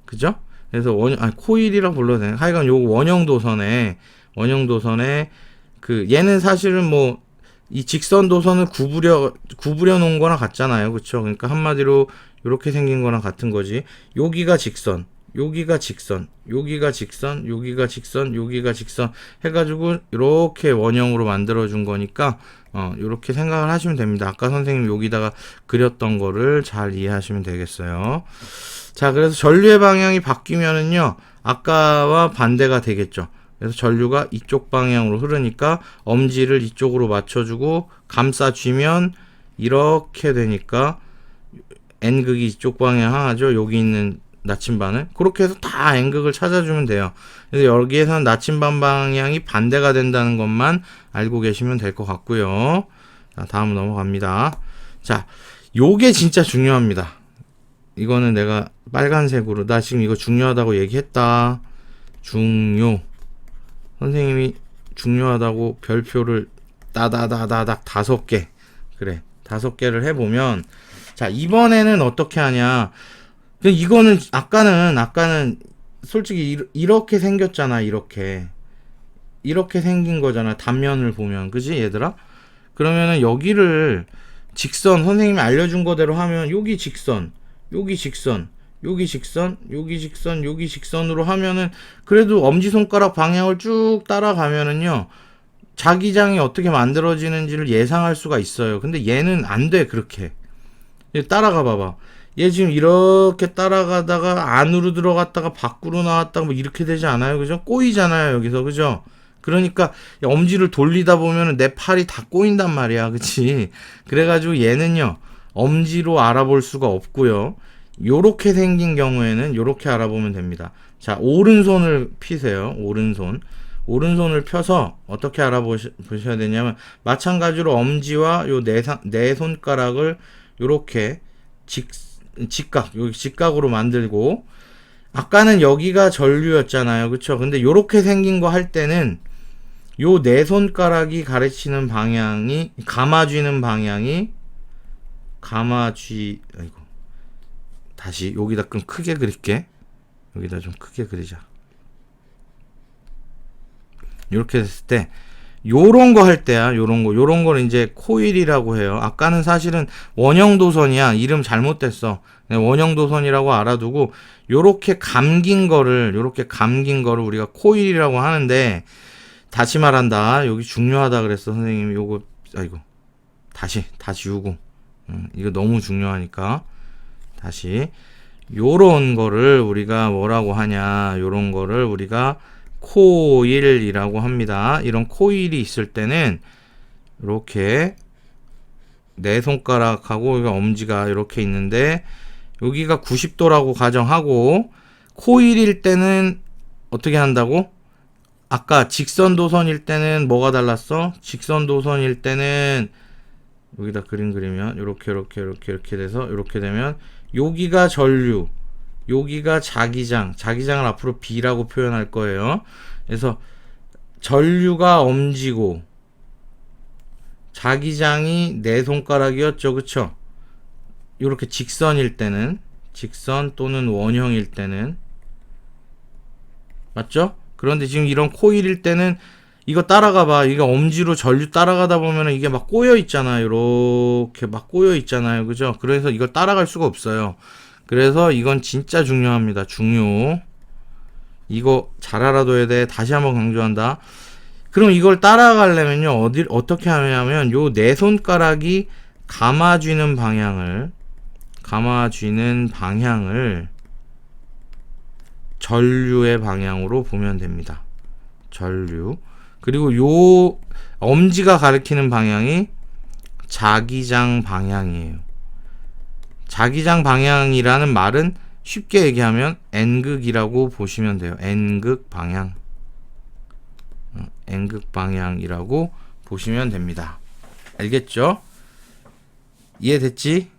그죠? 그래서 코일이라고 불러도 되나? 하여간 요 원형도선에 얘는 사실은 뭐 이 직선도선을 구부려 놓은 거나 같잖아요. 그쵸? 그러니까 한마디로 이렇게 생긴 거나 같은 거지. 여기가 직선, 여기가 직선, 여기가 직선, 여기가 직선, 여기가 직선 해가지고 이렇게 원형으로 만들어 준 거니까 이렇게 생각을 하시면 됩니다. 아까 선생님 여기다가 그렸던 거를 잘 이해하시면 되겠어요. 자, 그래서 전류의 방향이 바뀌면은요, 아까와 반대가 되겠죠. 그래서 전류가 이쪽 방향으로 흐르니까 엄지를 이쪽으로 맞춰주고 감싸쥐면 이렇게 되니까 N극이 이쪽 방향 향하죠. 여기 있는 나침반을. 그렇게 해서 다 N극을 찾아주면 돼요. 그래서 여기에서는 나침반 방향이 반대가 된다는 것만 알고 계시면 될 것 같고요. 자, 다음 넘어갑니다. 자, 요게 진짜 중요합니다. 이거는 내가 빨간색으로, 나 지금 이거 중요하다고 얘기했다. 선생님이 중요하다고 별표를 따다다다닥 5개. 그래. 5개를 해보면, 자, 이번에는 어떻게 하냐. 이거는, 아까는 솔직히 이렇게 생겼잖아, 이렇게 생긴 거잖아, 단면을 보면. 그지, 얘들아? 그러면은 여기를 선생님이 알려준 거대로 하면, 여기 직선, 여기 직선, 여기 직선, 여기 직선, 여기 직선으로 하면은, 그래도 엄지손가락 방향을 쭉 따라가면은요, 자기장이 어떻게 만들어지는지를 예상할 수가 있어요. 근데 얘는 안 돼, 그렇게. 얘 따라가 봐봐. 얘 지금 이렇게 따라가다가 안으로 들어갔다가 밖으로 나왔다가 뭐 이렇게 되지 않아요? 그죠? 꼬이잖아요, 여기서. 그죠? 그러니까 엄지를 돌리다 보면은 내 팔이 다 꼬인단 말이야. 그치? 그래가지고 얘는요, 엄지로 알아볼 수가 없고요. 요렇게 생긴 경우에는 요렇게 알아보면 됩니다. 자, 오른손을 피세요. 오른손을 펴서 어떻게 알아보셔야 되냐면, 마찬가지로 엄지와 요 네 손가락을 요렇게 여기 직각으로 만들고, 아까는 여기가 전류였잖아요. 그쵸? 근데 요렇게 생긴 거 할 때는 요 네 손가락이 가르치는 방향이, 감아쥐는 방향이, 다시 여기다 좀 크게 그릴게. 여기다 좀 크게 그리자. 이렇게 됐을 때 요런 거 할 때야. 요런 거를 이제 코일이라고 해요. 아까는 사실은 원형도선이야. 이름 잘못됐어. 원형도선이라고 알아두고 요렇게 감긴 거를 우리가 코일이라고 하는데, 다시 말한다. 여기 중요하다 그랬어, 선생님이. 요거 다시 지우고. 이거 너무 중요하니까 다시. 요런 거를 우리가 뭐라고 하냐, 요런 거를 우리가 코일이라고 합니다. 이런 코일이 있을 때는 이렇게 네 손가락하고 엄지가 이렇게 있는데, 여기가 90도라고 가정하고, 코일일 때는 어떻게 한다고? 아까 직선도선일 때는 뭐가 달랐어? 직선도선일 때는 여기다 그림 그리면 이렇게 돼서 이렇게 되면, 여기가 전류, 여기가 자기장을 앞으로 B라고 표현할 거예요. 그래서 전류가 엄지고 자기장이 네 손가락이었죠. 그쵸? 이렇게 직선일 때는, 직선 또는 원형일 때는, 맞죠? 그런데 지금 이런 코일일 때는 이거 따라가 봐. 이게 엄지로 전류 따라가다 보면 이게 막 꼬여 있잖아요. 이렇게 막 꼬여 있잖아요. 그죠? 그래서 이걸 따라갈 수가 없어요. 그래서 이건 진짜 중요합니다. 이거 잘 알아둬야 돼. 다시 한번 강조한다. 그럼 이걸 따라가려면요, 어떻게 하냐면, 요 네 손가락이 감아쥐는 방향을 전류의 방향으로 보면 됩니다. 전류. 그리고 요 엄지가 가리키는 방향이 자기장 방향이에요. 자기장 방향이라는 말은 쉽게 얘기하면 N극이라고 보시면 돼요. N극 방향. N극 방향이라고 보시면 됩니다. 알겠죠? 이해됐지?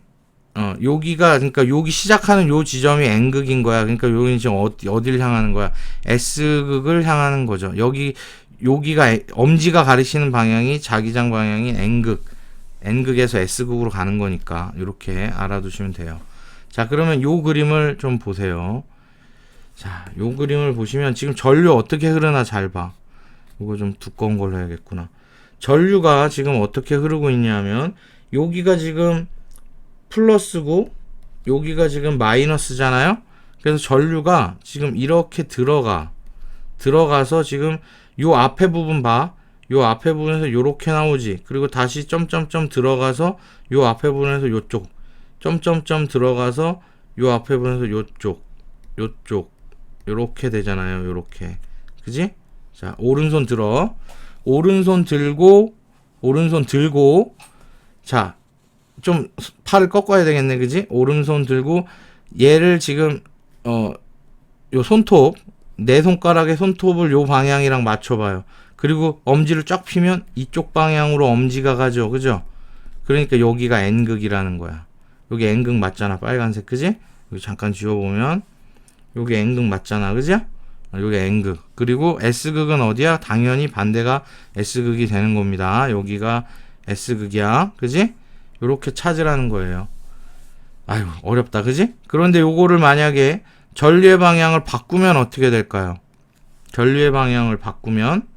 여기가, 그러니까 여기 시작하는 요 지점이 N극인 거야. 그러니까 여기는 지금 어디를 향하는 거야? S극을 향하는 거죠. 여기가 엄지가 가리키는 방향이 자기장 방향인 N극에서 S극으로 가는 거니까 이렇게 알아두시면 돼요. 자, 그러면 요 그림을 좀 보세요. 자, 요 그림을 보시면 지금 전류 어떻게 흐르나 잘 봐. 이거 좀 두꺼운 걸로 해야겠구나. 전류가 지금 어떻게 흐르고 있냐면 여기가 지금 플러스고 여기가 지금 마이너스잖아요. 그래서 전류가 지금 이렇게 들어가서 지금 요 앞에 부분 봐. 요 앞에 부분에서 요렇게 나오지. 그리고 다시 점점점 들어가서 요 앞에 부분에서 요쪽 점점점 들어가서 요 앞에 부분에서 요쪽 요렇게 되잖아요. 요렇게. 그지? 자, 오른손 들어. 오른손 들고 자, 좀 팔을 꺾어야 되겠네. 그지? 오른손 들고 얘를 지금 요 손톱, 내 손가락의 손톱을 요 방향이랑 맞춰봐요. 그리고 엄지를 쫙 피면 이쪽 방향으로 엄지가 가죠. 그죠? 그러니까 여기가 N극이라는 거야. 여기 N극 맞잖아. 빨간색. 그지? 여기 잠깐 지워보면 여기 N극 맞잖아. 그죠? 여기 N극. 그리고 S극은 어디야? 당연히 반대가 S극이 되는 겁니다. 여기가 S극이야. 그지? 요렇게 찾으라는 거예요. 아유, 어렵다. 그지? 그런데 요거를 만약에 전류의 방향을 바꾸면 어떻게 될까요? 전류의 방향을 바꾸면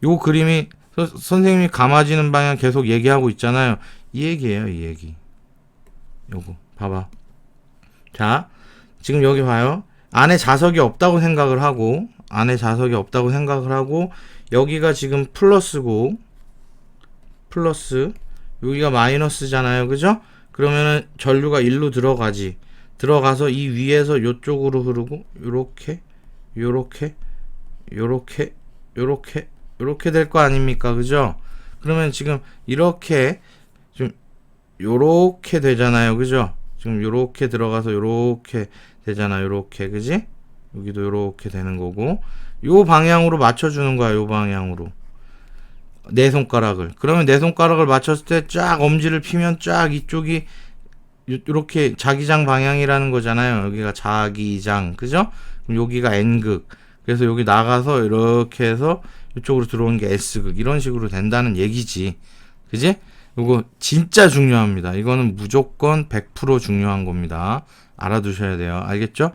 요 그림이 선생님이 감아지는 방향 계속 얘기하고 있잖아요. 이 얘기예요. 이 얘기. 요거 봐봐. 자, 지금 여기 봐요. 안에 자석이 없다고 생각을 하고 여기가 지금 플러스고 여기가 마이너스잖아요. 그죠? 그러면은 전류가 일로 들어가서 이 위에서 요쪽으로 흐르고 요렇게 될 거 아닙니까? 그죠? 그러면 지금 이렇게 좀 요렇게 되잖아요. 그죠? 지금 요렇게 들어가서 요렇게 되잖아. 요렇게. 그지? 여기도 요렇게 되는 거고 요 방향으로 맞춰주는 거야. 요 방향으로 내 손가락을. 그러면 내 손가락을 맞췄을 때 쫙 엄지를 피면 쫙 이쪽이 이렇게 자기장 방향이라는 거잖아요. 여기가 자기장. 그죠? 그럼 여기가 N극. 그래서 여기 나가서 이렇게 해서 이쪽으로 들어오는 게 S극. 이런 식으로 된다는 얘기지. 그지? 이거 진짜 중요합니다. 이거는 무조건 100% 중요한 겁니다. 알아두셔야 돼요. 알겠죠?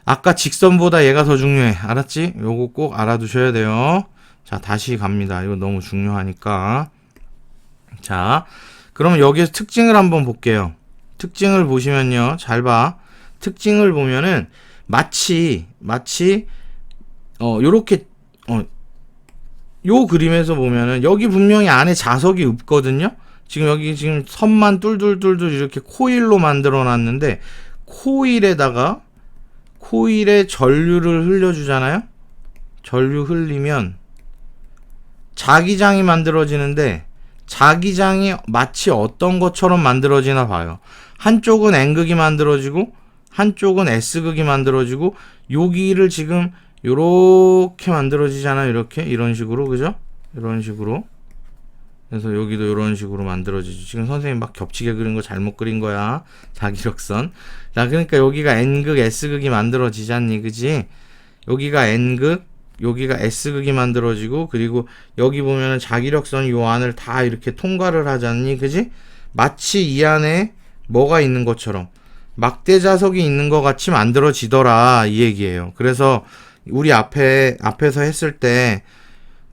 아까 직선보다 얘가 더 중요해. 알았지? 요거 꼭 알아두셔야 돼요. 자, 다시 갑니다. 이거 너무 중요하니까. 자, 그러면 여기에서 특징을 한번 볼게요. 특징을 보시면요. 잘 봐. 특징을 보면은 마치 요렇게 요 그림에서 보면은 여기 분명히 안에 자석이 없거든요. 지금 여기 지금 선만 뚫뚫뚫뚫 이렇게 코일로 만들어 놨는데 코일에 전류를 흘려주잖아요. 전류 흘리면 자기장이 만들어지는데 자기장이 마치 어떤 것처럼 만들어지나 봐요. 한쪽은 N극이 만들어지고 한쪽은 S극이 만들어지고 여기를 지금 요렇게 만들어지잖아요. 이렇게 이런 식으로. 그죠? 이런 식으로. 그래서 여기도 이런 식으로 만들어지죠. 지금 선생님 막 겹치게 그린 거 잘못 그린 거야. 자기력선. 자, 그러니까 여기가 N극, S극이 만들어지잖니. 그지? 여기가 N극, 여기가 S극이 만들어지고, 그리고 여기 보면은 자기력선이 요 안을 다 이렇게 통과를 하잖니. 그지? 마치 이 안에 뭐가 있는 것처럼 막대 자석이 있는 것 같이 만들어지더라. 이 얘기예요. 그래서 우리 앞에서 했을 때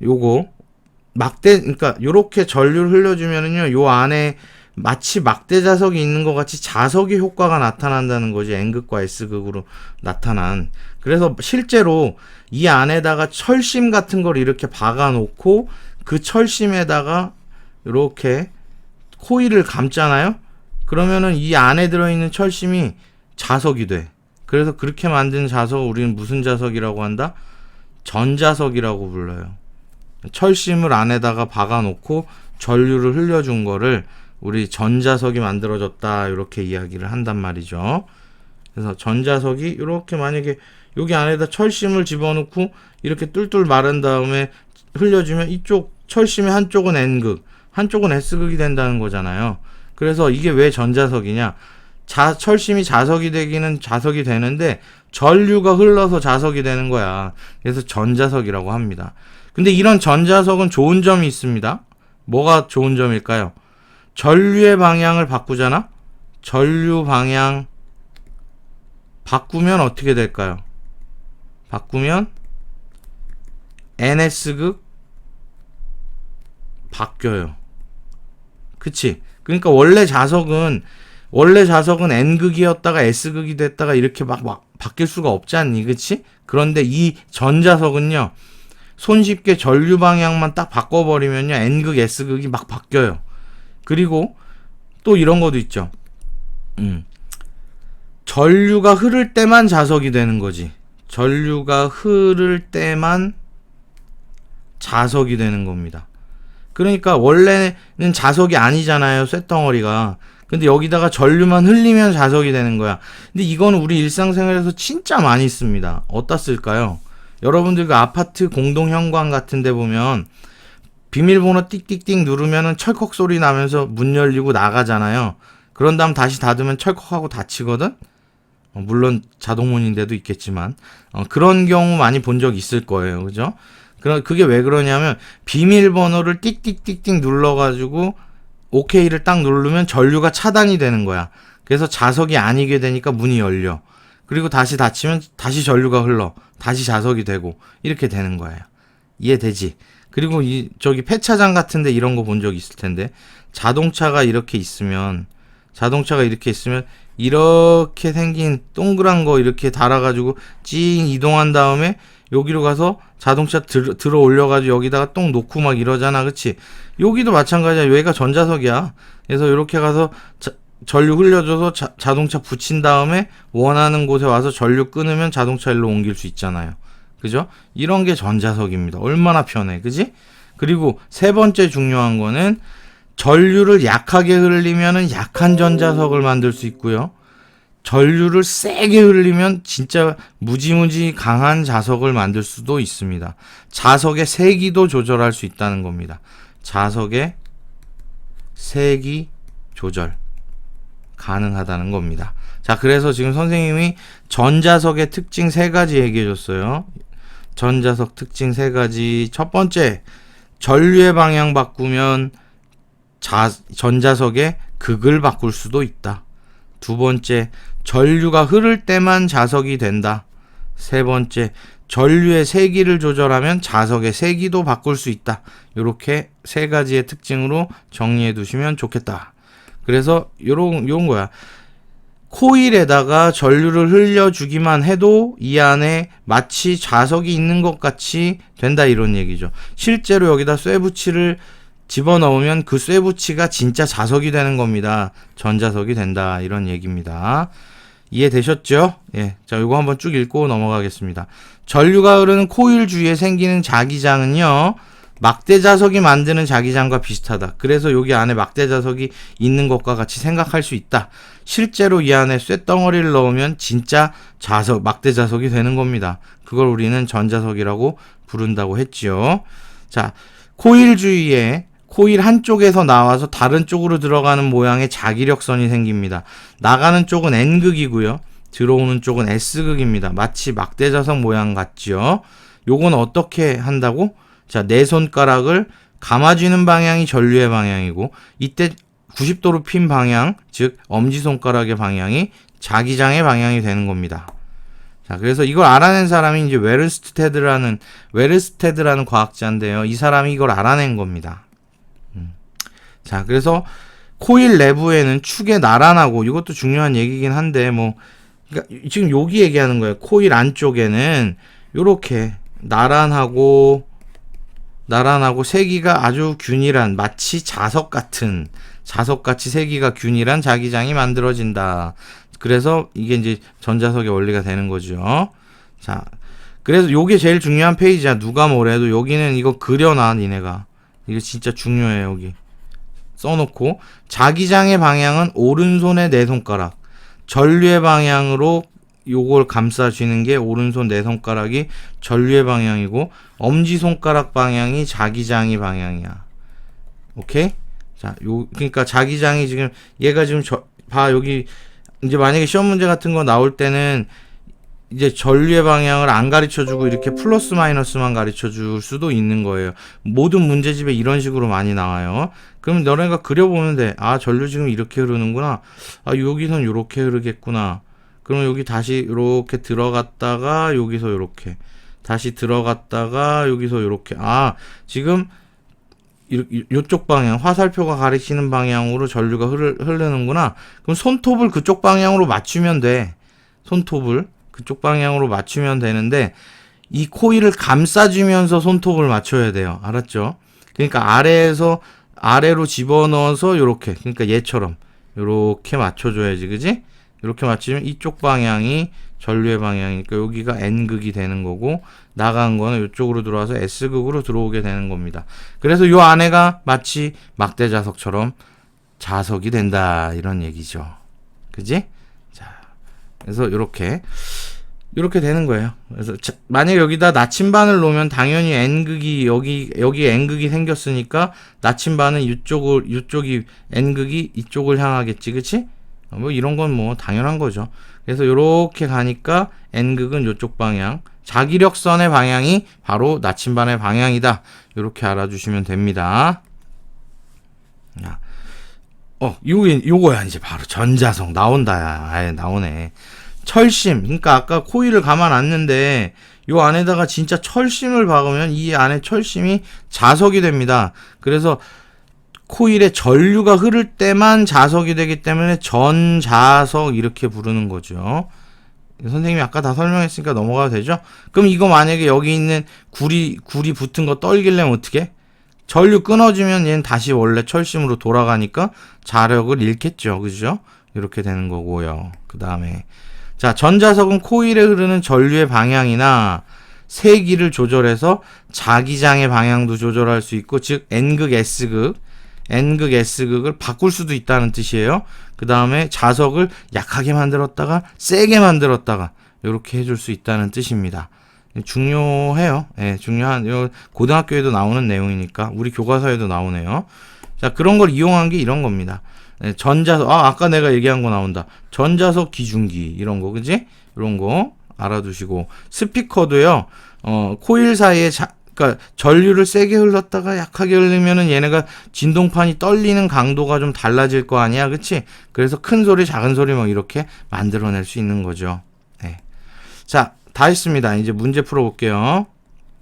요거 그러니까 요렇게 전류를 흘려주면은요, 요 안에 마치 막대 자석이 있는 것 같이 자석의 효과가 나타난다는 거지. N극과 S극으로 나타난. 그래서 실제로 이 안에다가 철심 같은 걸 이렇게 박아 놓고 그 철심에다가 이렇게 코일을 감잖아요. 그러면은 이 안에 들어있는 철심이 자석이 돼. 그래서 그렇게 만든 자석을 우리는 무슨 자석이라고 한다? 전자석이라고 불러요. 철심을 안에다가 박아 놓고 전류를 흘려준 거를 우리 전자석이 만들어졌다 이렇게 이야기를 한단 말이죠. 그래서 전자석이 이렇게 만약에 여기 안에다 철심을 집어넣고 이렇게 뚫뚫 마른 다음에 흘려주면 이쪽 철심의 한쪽은 N극, 한쪽은 S극이 된다는 거잖아요. 그래서 이게 왜 전자석이냐? 철심이 자석이 되기는 자석이 되는데 전류가 흘러서 자석이 되는 거야. 그래서 전자석이라고 합니다. 근데 이런 전자석은 좋은 점이 있습니다. 뭐가 좋은 점일까요? 전류의 방향을 바꾸잖아? 전류 방향 바꾸면 어떻게 될까요? 바꾸면 NS극 바뀌어요. 그치? 그러니까 원래 자석은 N극이었다가 S극이 됐다가 이렇게 막 바뀔 수가 없지 않니? 그치? 그런데 이 전자석은요, 손쉽게 전류 방향만 딱 바꿔버리면요, N극, S극이 막 바뀌어요. 그리고 또 이런 것도 있죠. 전류가 흐를 때만 자석이 되는 거지. 전류가 흐를 때만 자석이 되는 겁니다. 그러니까 원래는 자석이 아니잖아요, 쇳덩어리가. 근데 여기다가 전류만 흘리면 자석이 되는 거야. 근데 이거는 우리 일상생활에서 진짜 많이 씁니다. 어디다 쓸까요? 여러분들 그 아파트 공동 현관 같은 데 보면 비밀번호 띡띡띡 누르면은 철컥 소리 나면서 문 열리고 나가잖아요. 그런 다음 다시 닫으면 철컥하고 닫히거든? 물론 자동문인데도 있겠지만 그런 경우 많이 본 적 있을 거예요. 그죠? 그게 왜 그러냐면 비밀번호를 띡띡띡띡 눌러가지고 OK를 딱 누르면 전류가 차단이 되는 거야. 그래서 자석이 아니게 되니까 문이 열려. 그리고 다시 닫히면 다시 전류가 흘러. 다시 자석이 되고 이렇게 되는 거예요. 이해되지? 그리고 저기 폐차장 같은데 이런 거 본 적 있을 텐데 자동차가 이렇게 있으면 이렇게 생긴 동그란 거 이렇게 달아가지고 찡 이동한 다음에 여기로 가서 자동차 들어 올려가지고 여기다가 똥 놓고 막 이러잖아. 그치? 여기도 마찬가지야. 여기가 전자석이야. 그래서 이렇게 가서 전류 흘려줘서 자동차 붙인 다음에 원하는 곳에 와서 전류 끊으면 자동차 일로 옮길 수 있잖아요. 그죠? 이런 게 전자석입니다. 얼마나 편해. 그지? 그리고 세 번째 중요한 거는 전류를 약하게 흘리면은 약한 전자석을 만들 수 있고요. 전류를 세게 흘리면 진짜 무지무지 강한 자석을 만들 수도 있습니다. 자석의 세기도 조절할 수 있다는 겁니다. 자석의 세기 조절 가능하다는 겁니다. 자, 그래서 지금 선생님이 전자석의 특징 3가지 얘기해 줬어요. 전자석 특징 3가지. 첫 번째, 전류의 방향 바꾸면 전자석의 극을 바꿀 수도 있다. 두 번째, 전류가 흐를 때만 자석이 된다. 세 번째, 전류의 세기를 조절하면 자석의 세기도 바꿀 수 있다. 이렇게 3가지의 특징으로 정리해 두시면 좋겠다. 그래서 요런 거야. 코일에다가 전류를 흘려주기만 해도 이 안에 마치 자석이 있는 것 같이 된다, 이런 얘기죠. 실제로 여기다 쇠붙이를 집어넣으면 그 쇠붙이가 진짜 자석이 되는 겁니다. 전자석이 된다, 이런 얘기입니다. 이해되셨죠? 예. 자, 이거 한번 쭉 읽고 넘어가겠습니다. 전류가 흐르는 코일 주위에 생기는 자기장은요, 막대 자석이 만드는 자기장과 비슷하다. 그래서 여기 안에 막대 자석이 있는 것과 같이 생각할 수 있다. 실제로 이 안에 쇳덩어리를 넣으면 진짜 막대 자석이 되는 겁니다. 그걸 우리는 전자석이라고 부른다고 했지요. 자, 코일 주위에 코일 한쪽에서 나와서 다른 쪽으로 들어가는 모양의 자기력선이 생깁니다. 나가는 쪽은 N극이고요. 들어오는 쪽은 S극입니다. 마치 막대자석 모양 같지요. 요건 어떻게 한다고? 자, 내 손가락을 감아쥐는 방향이 전류의 방향이고, 이때 90도로 핀 방향, 즉 엄지손가락의 방향이 자기장의 방향이 되는 겁니다. 자, 그래서 이걸 알아낸 사람이 이제 웨르스테드라는 과학자인데요. 이 사람이 이걸 알아낸 겁니다. 자, 그래서 코일 내부에는 축에 나란하고, 이것도 중요한 얘기긴 한데, 그러니까 지금 여기 얘기하는 거예요. 코일 안쪽에는 요렇게 나란하고 세기가 아주 균일한, 마치 자석같이 세기가 균일한 자기장이 만들어진다. 그래서 이게 이제 전자석의 원리가 되는 거죠. 자, 그래서 요게 제일 중요한 페이지야. 누가 뭐래도 여기는 이거 그려놔, 니네가. 이거 진짜 중요해, 여기. 써놓고, 자기장의 방향은 오른손의 네 손가락, 전류의 방향으로 요걸 감싸쥐는 게 오른손 네 손가락이 전류의 방향이고, 엄지손가락 방향이 자기장의 방향이야. 오케이? 자, 그러니까 자기장이 지금, 얘가 지금 봐, 여기, 이제 만약에 시험 문제 같은 거 나올 때는, 이제 전류의 방향을 안 가르쳐주고 이렇게 플러스 마이너스만 가르쳐줄 수도 있는 거예요. 모든 문제집에 이런 식으로 많이 나와요. 그럼 너네가 그려보면 돼. 아, 전류 지금 이렇게 흐르는구나. 아, 여기선 이렇게 흐르겠구나. 그럼 여기 다시 이렇게 들어갔다가 여기서 이렇게 다시 들어갔다가 여기서 이렇게. 아, 지금 요쪽 방향, 화살표가 가리키는 방향으로 전류가 흐르는구나. 그럼 손톱을 그쪽 방향으로 맞추면 돼. 손톱을 그쪽 방향으로 맞추면 되는데, 이 코일을 감싸주면서 손톱을 맞춰야 돼요. 알았죠? 그러니까 아래로 집어넣어서 요렇게, 그러니까 얘처럼 요렇게 맞춰줘야지, 그지? 이렇게 맞추면 이쪽 방향이 전류의 방향이니까 여기가 N극이 되는 거고, 나간 거는 이쪽으로 들어와서 S극으로 들어오게 되는 겁니다. 그래서 요 안에가 마치 막대자석처럼 자석이 된다, 이런 얘기죠. 그지? 자, 그래서 이렇게 되는 거예요. 그래서 만약 여기다 나침반을 놓으면 당연히 N극이 여기 N극이 생겼으니까 나침반은 이쪽이 N극이 이쪽을 향하겠지, 그치? 뭐 이런 건 뭐 당연한 거죠. 그래서 요렇게 가니까 N극은 요쪽 방향, 자기력선의 방향이 바로 나침반의 방향이다. 요렇게 알아주시면 됩니다. 요거야 이제 바로 전자석 나온다. 아예 나오네. 철심, 그러니까 아까 코일을 감아놨는데 요 안에다가 진짜 철심을 박으면 이 안에 철심이 자석이 됩니다. 그래서 코일에 전류가 흐를 때만 자석이 되기 때문에 전자석 이렇게 부르는 거죠. 선생님이 아까 다 설명했으니까 넘어가도 되죠? 그럼 이거 만약에 여기 있는 구리 붙은 거 떨기려면 어떻게? 전류 끊어주면 얘는 다시 원래 철심으로 돌아가니까 자력을 잃겠죠. 그죠? 이렇게 되는 거고요. 그 다음에 자, 전자석은 코일에 흐르는 전류의 방향이나 세기를 조절해서 자기장의 방향도 조절할 수 있고, 즉 N극, S극을 바꿀 수도 있다는 뜻이에요. 그 다음에 자석을 약하게 만들었다가 세게 만들었다가 이렇게 해줄 수 있다는 뜻입니다. 중요해요. 예, 중요한, 고등학교에도 나오는 내용이니까 우리 교과서에도 나오네요. 자, 그런 걸 이용한 게 이런 겁니다. 예, 전자석, 아까 내가 얘기한 거 나온다. 전자석 기준기, 이런 거, 그지? 이런 거 알아두시고, 스피커도요, 코일 사이에 그러니까 전류를 세게 흘렀다가 약하게 흘리면은 얘네가 진동판이 떨리는 강도가 좀 달라질 거 아니야, 그치? 그래서 큰 소리, 작은 소리 막 이렇게 만들어낼 수 있는 거죠. 네. 자, 다 했습니다. 이제 문제 풀어볼게요.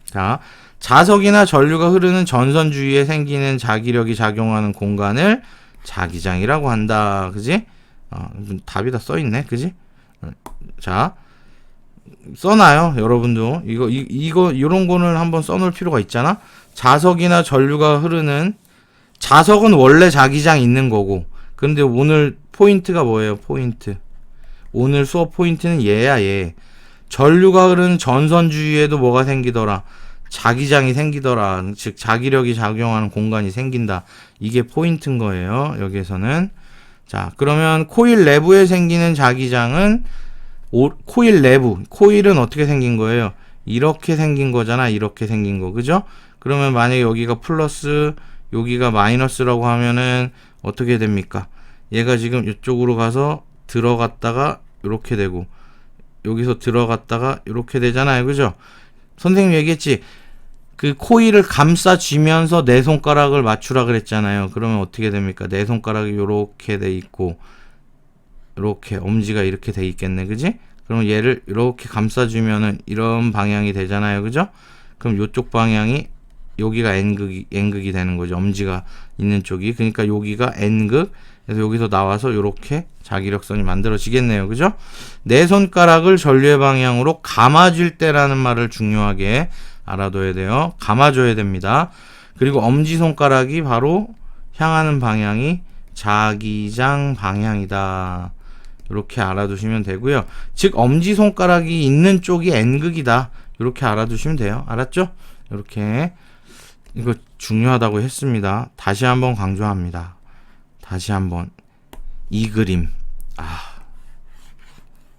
자, 자석이나 전류가 흐르는 전선 주위에 생기는 자기력이 작용하는 공간을 자기장이라고 한다. 그지? 답이 다 써있네. 그지? 자, 써놔요. 여러분도. 요런 거는 한번 써놓을 필요가 있잖아. 자석이나 전류가 흐르는, 자석은 원래 자기장 있는 거고, 근데 오늘 포인트가 뭐예요? 포인트. 오늘 수업 포인트는 얘야, 얘. 전류가 흐르는 전선 주위에도 뭐가 생기더라? 자기장이 생기더라. 즉 자기력이 작용하는 공간이 생긴다. 이게 포인트인 거예요. 여기에서는. 자, 그러면 코일 내부에 생기는 자기장은 코일 내부. 코일은 어떻게 생긴 거예요? 이렇게 생긴 거잖아. 이렇게 생긴 거. 그죠? 그러면 만약에 여기가 플러스, 여기가 마이너스라고 하면은 어떻게 됩니까? 얘가 지금 이쪽으로 가서 들어갔다가 이렇게 되고, 여기서 들어갔다가 이렇게 되잖아요. 그죠? 선생님 얘기했지. 그 코일을 감싸쥐면서 네 손가락을 맞추라 그랬잖아요. 그러면 어떻게 됩니까? 네 손가락이 이렇게 돼 있고, 이렇게 엄지가 이렇게 돼 있겠네. 그지? 그럼 얘를 이렇게 감싸주면은 이런 방향이 되잖아요. 그죠? 그럼 이쪽 방향이, 여기가 N극이 되는 거죠. 엄지가 있는 쪽이. 그러니까 여기가 N극. 그래서 여기서 나와서 이렇게 자기력선이 만들어지겠네요. 그죠? 네 손가락을 전류의 방향으로 감아줄 때라는 말을 중요하게 알아둬야 돼요. 감아줘야 됩니다. 그리고 엄지손가락이 바로 향하는 방향이 자기장 방향이다. 이렇게 알아두시면 되고요. 즉 엄지손가락이 있는 쪽이 N극이다. 이렇게 알아두시면 돼요. 알았죠? 이렇게. 이거 중요하다고 했습니다. 다시 한번 강조합니다. 다시 한번 이 그림.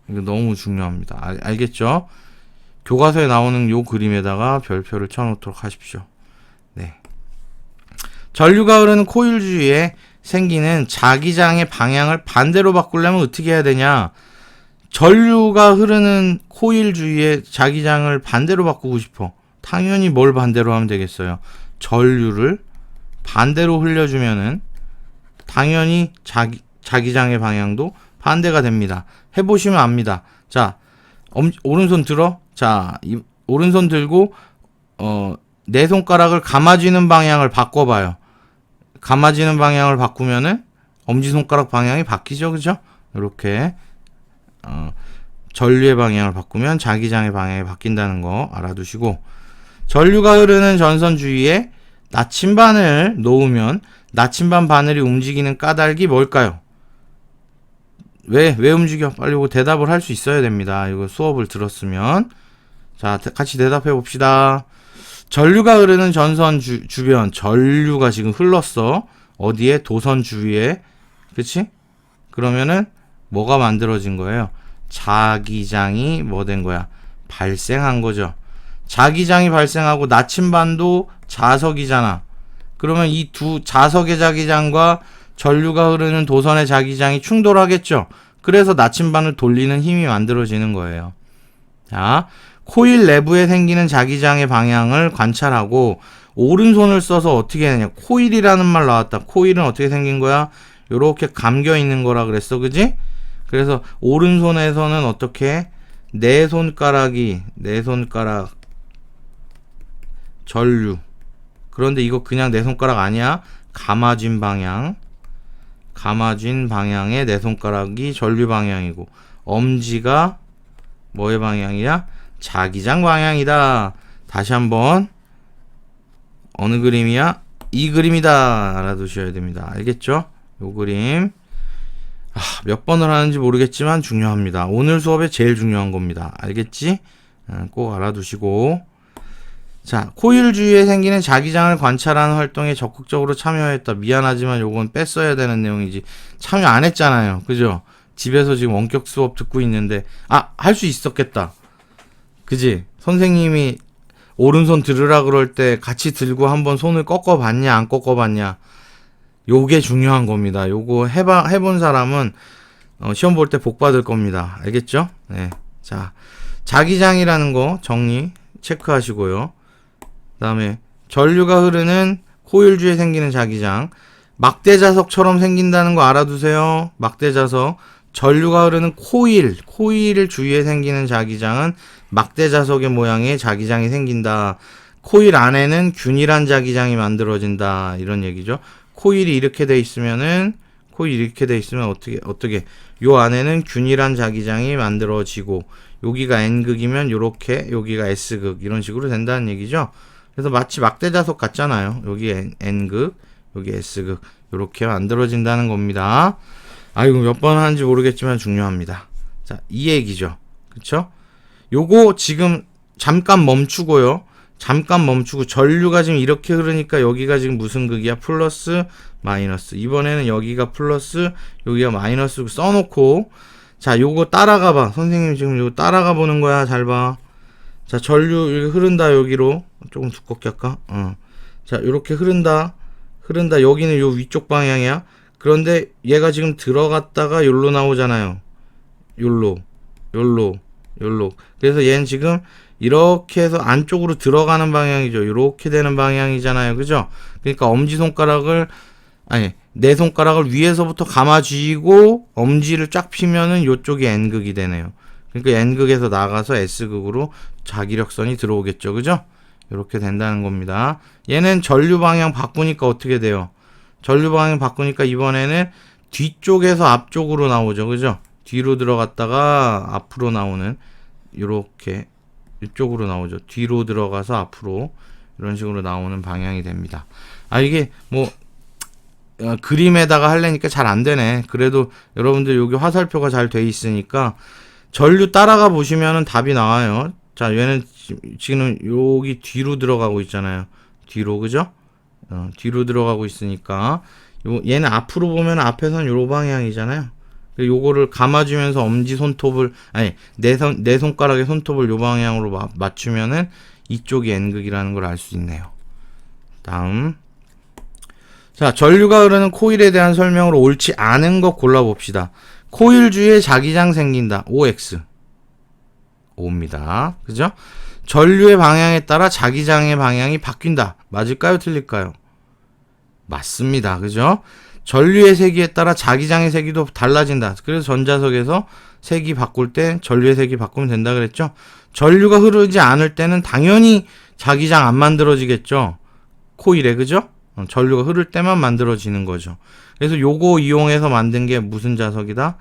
이거 너무 중요합니다. 알겠죠? 교과서에 나오는 요 그림에다가 별표를 쳐놓도록 하십시오. 네. 전류가 흐르는 코일 주위에 생기는 자기장의 방향을 반대로 바꾸려면 어떻게 해야 되냐? 전류가 흐르는 코일 주위에 자기장을 반대로 바꾸고 싶어. 당연히 뭘 반대로 하면 되겠어요? 전류를 반대로 흘려주면은 당연히 자기장의 방향도 반대가 됩니다. 해보시면 압니다. 자, 오른손 들어. 자, 오른손 들고 내 손가락을 감아쥐는 방향을 바꿔봐요. 감아지는 방향을 바꾸면은 엄지손가락 방향이 바뀌죠, 그죠? 이렇게 전류의 방향을 바꾸면 자기장의 방향이 바뀐다는 거 알아두시고, 전류가 흐르는 전선 주위에 나침반을 놓으면 나침반 바늘이 움직이는 까닭이 뭘까요? 왜 움직여? 빨리 이거 대답을 할 수 있어야 됩니다. 이거 수업을 들었으면. 자, 같이 대답해 봅시다. 전류가 흐르는 전선 주변, 전류가 지금 흘렀어. 어디에? 도선 주위에. 그치? 그러면은 뭐가 만들어진 거예요? 자기장이 뭐 된 거야? 발생한 거죠. 자기장이 발생하고 나침반도 자석이잖아. 그러면 이 두 자석의 자기장과 전류가 흐르는 도선의 자기장이 충돌하겠죠. 그래서 나침반을 돌리는 힘이 만들어지는 거예요. 자, 코일 내부에 생기는 자기장의 방향을 관찰하고 오른손을 써서 어떻게 해야 되냐. 코일이라는 말 나왔다. 코일은 어떻게 생긴 거야? 요렇게 감겨 있는 거라 그랬어. 그지? 그래서 오른손에서는 어떻게? 내 손가락 전류. 그런데 이거 그냥 내 손가락 아니야. 감아진 방향에 내 손가락이 전류 방향이고, 엄지가 뭐의 방향이야? 자기장 방향이다. 다시 한번, 어느 그림이야? 이 그림이다. 알아두셔야 됩니다. 알겠죠? 요 그림. 몇 번을 하는지 모르겠지만 중요합니다. 오늘 수업에 제일 중요한 겁니다. 알겠지? 꼭 알아두시고. 자, 코일 주위에 생기는 자기장을 관찰하는 활동에 적극적으로 참여했다. 미안하지만 요건 뺐어야 되는 내용이지. 참여 안 했잖아요. 그죠? 집에서 지금 원격 수업 듣고 있는데, 할 수 있었겠다. 그지? 선생님이 오른손 들으라 그럴 때 같이 들고 한번 손을 꺾어봤냐, 안 꺾어봤냐. 요게 중요한 겁니다. 요거 해본 사람은 시험 볼 때 복 받을 겁니다. 알겠죠? 네. 자, 자기장이라는 거 정리 체크하시고요. 그 다음에 전류가 흐르는 코일 주위에 생기는 자기장, 막대자석처럼 생긴다는 거 알아두세요. 막대자석. 전류가 흐르는 코일 주위에 생기는 자기장은 막대자석의 모양의 자기장이 생긴다. 코일 안에는 균일한 자기장이 만들어진다. 이런 얘기죠. 코일이 이렇게 돼 있으면 어떻게 요 안에는 균일한 자기장이 만들어지고, 여기가 N극이면 요렇게, 여기가 S극, 이런 식으로 된다는 얘기죠. 그래서 마치 막대자석 같잖아요. 여기 N극, 여기 S극, 요렇게 만들어진다는 겁니다. 이거 몇 번 하는지 모르겠지만 중요합니다. 자, 이 얘기죠. 그쵸? 요거 지금 잠깐 멈추고요. 전류가 지금 이렇게 흐르니까 여기가 지금 무슨 극이야? 플러스, 마이너스. 이번에는 여기가 플러스, 여기가 마이너스 써놓고, 자, 요거 따라가 봐. 선생님 지금 요거 따라가 보는 거야. 잘 봐. 자, 전류 이렇게 흐른다. 여기로 조금 두껍게 할까? 자, 요렇게 흐른다. 여기는 요 위쪽 방향이야. 그런데 얘가 지금 들어갔다가 요로 나오잖아요. 요로. 그래서 얘는 지금 이렇게 해서 안쪽으로 들어가는 방향이죠. 이렇게 되는 방향이잖아요. 그죠? 그러니까 내 손가락을 위에서부터 감아쥐고 엄지를 쫙 피면은 요쪽이 N극이 되네요. 그러니까 N극에서 나가서 S극으로 자기력선이 들어오겠죠. 그죠? 이렇게 된다는 겁니다. 얘는 전류 방향 바꾸니까 어떻게 돼요? 전류 방향 바꾸니까 이번에는 뒤쪽에서 앞쪽으로 나오죠. 그죠? 뒤로 들어갔다가 앞으로 나오는, 이렇게 이쪽으로 나오죠. 뒤로 들어가서 앞으로, 이런 식으로 나오는 방향이 됩니다. 이게 뭐 그림에다가 하려니까 잘 안 되네. 그래도 여러분들 여기 화살표가 잘 돼 있으니까 전류 따라가 보시면은 답이 나와요. 자, 얘는 지금 여기 뒤로 들어가고 있잖아요. 뒤로, 그죠? 뒤로 들어가고 있으니까 얘는 앞으로 보면 앞에선 요 방향이잖아요. 요거를 감아주면서 엄지 손톱을, 아니, 내 손가락의 손톱을 요 방향으로 맞추면은 이쪽이 N극이라는 걸 알 수 있네요. 다음. 자, 전류가 흐르는 코일에 대한 설명으로 옳지 않은 것 골라봅시다. 코일 주위에 자기장 생긴다. OX. O입니다. 그죠? 전류의 방향에 따라 자기장의 방향이 바뀐다. 맞을까요? 틀릴까요? 맞습니다. 그죠? 전류의 세기에 따라 자기장의 세기도 달라진다. 그래서 전자석에서 세기 바꿀 때 전류의 세기 바꾸면 된다 그랬죠? 전류가 흐르지 않을 때는 당연히 자기장 안 만들어지겠죠? 코일에, 그죠? 전류가 흐를 때만 만들어지는 거죠. 그래서 요거 이용해서 만든 게 무슨 자석이다?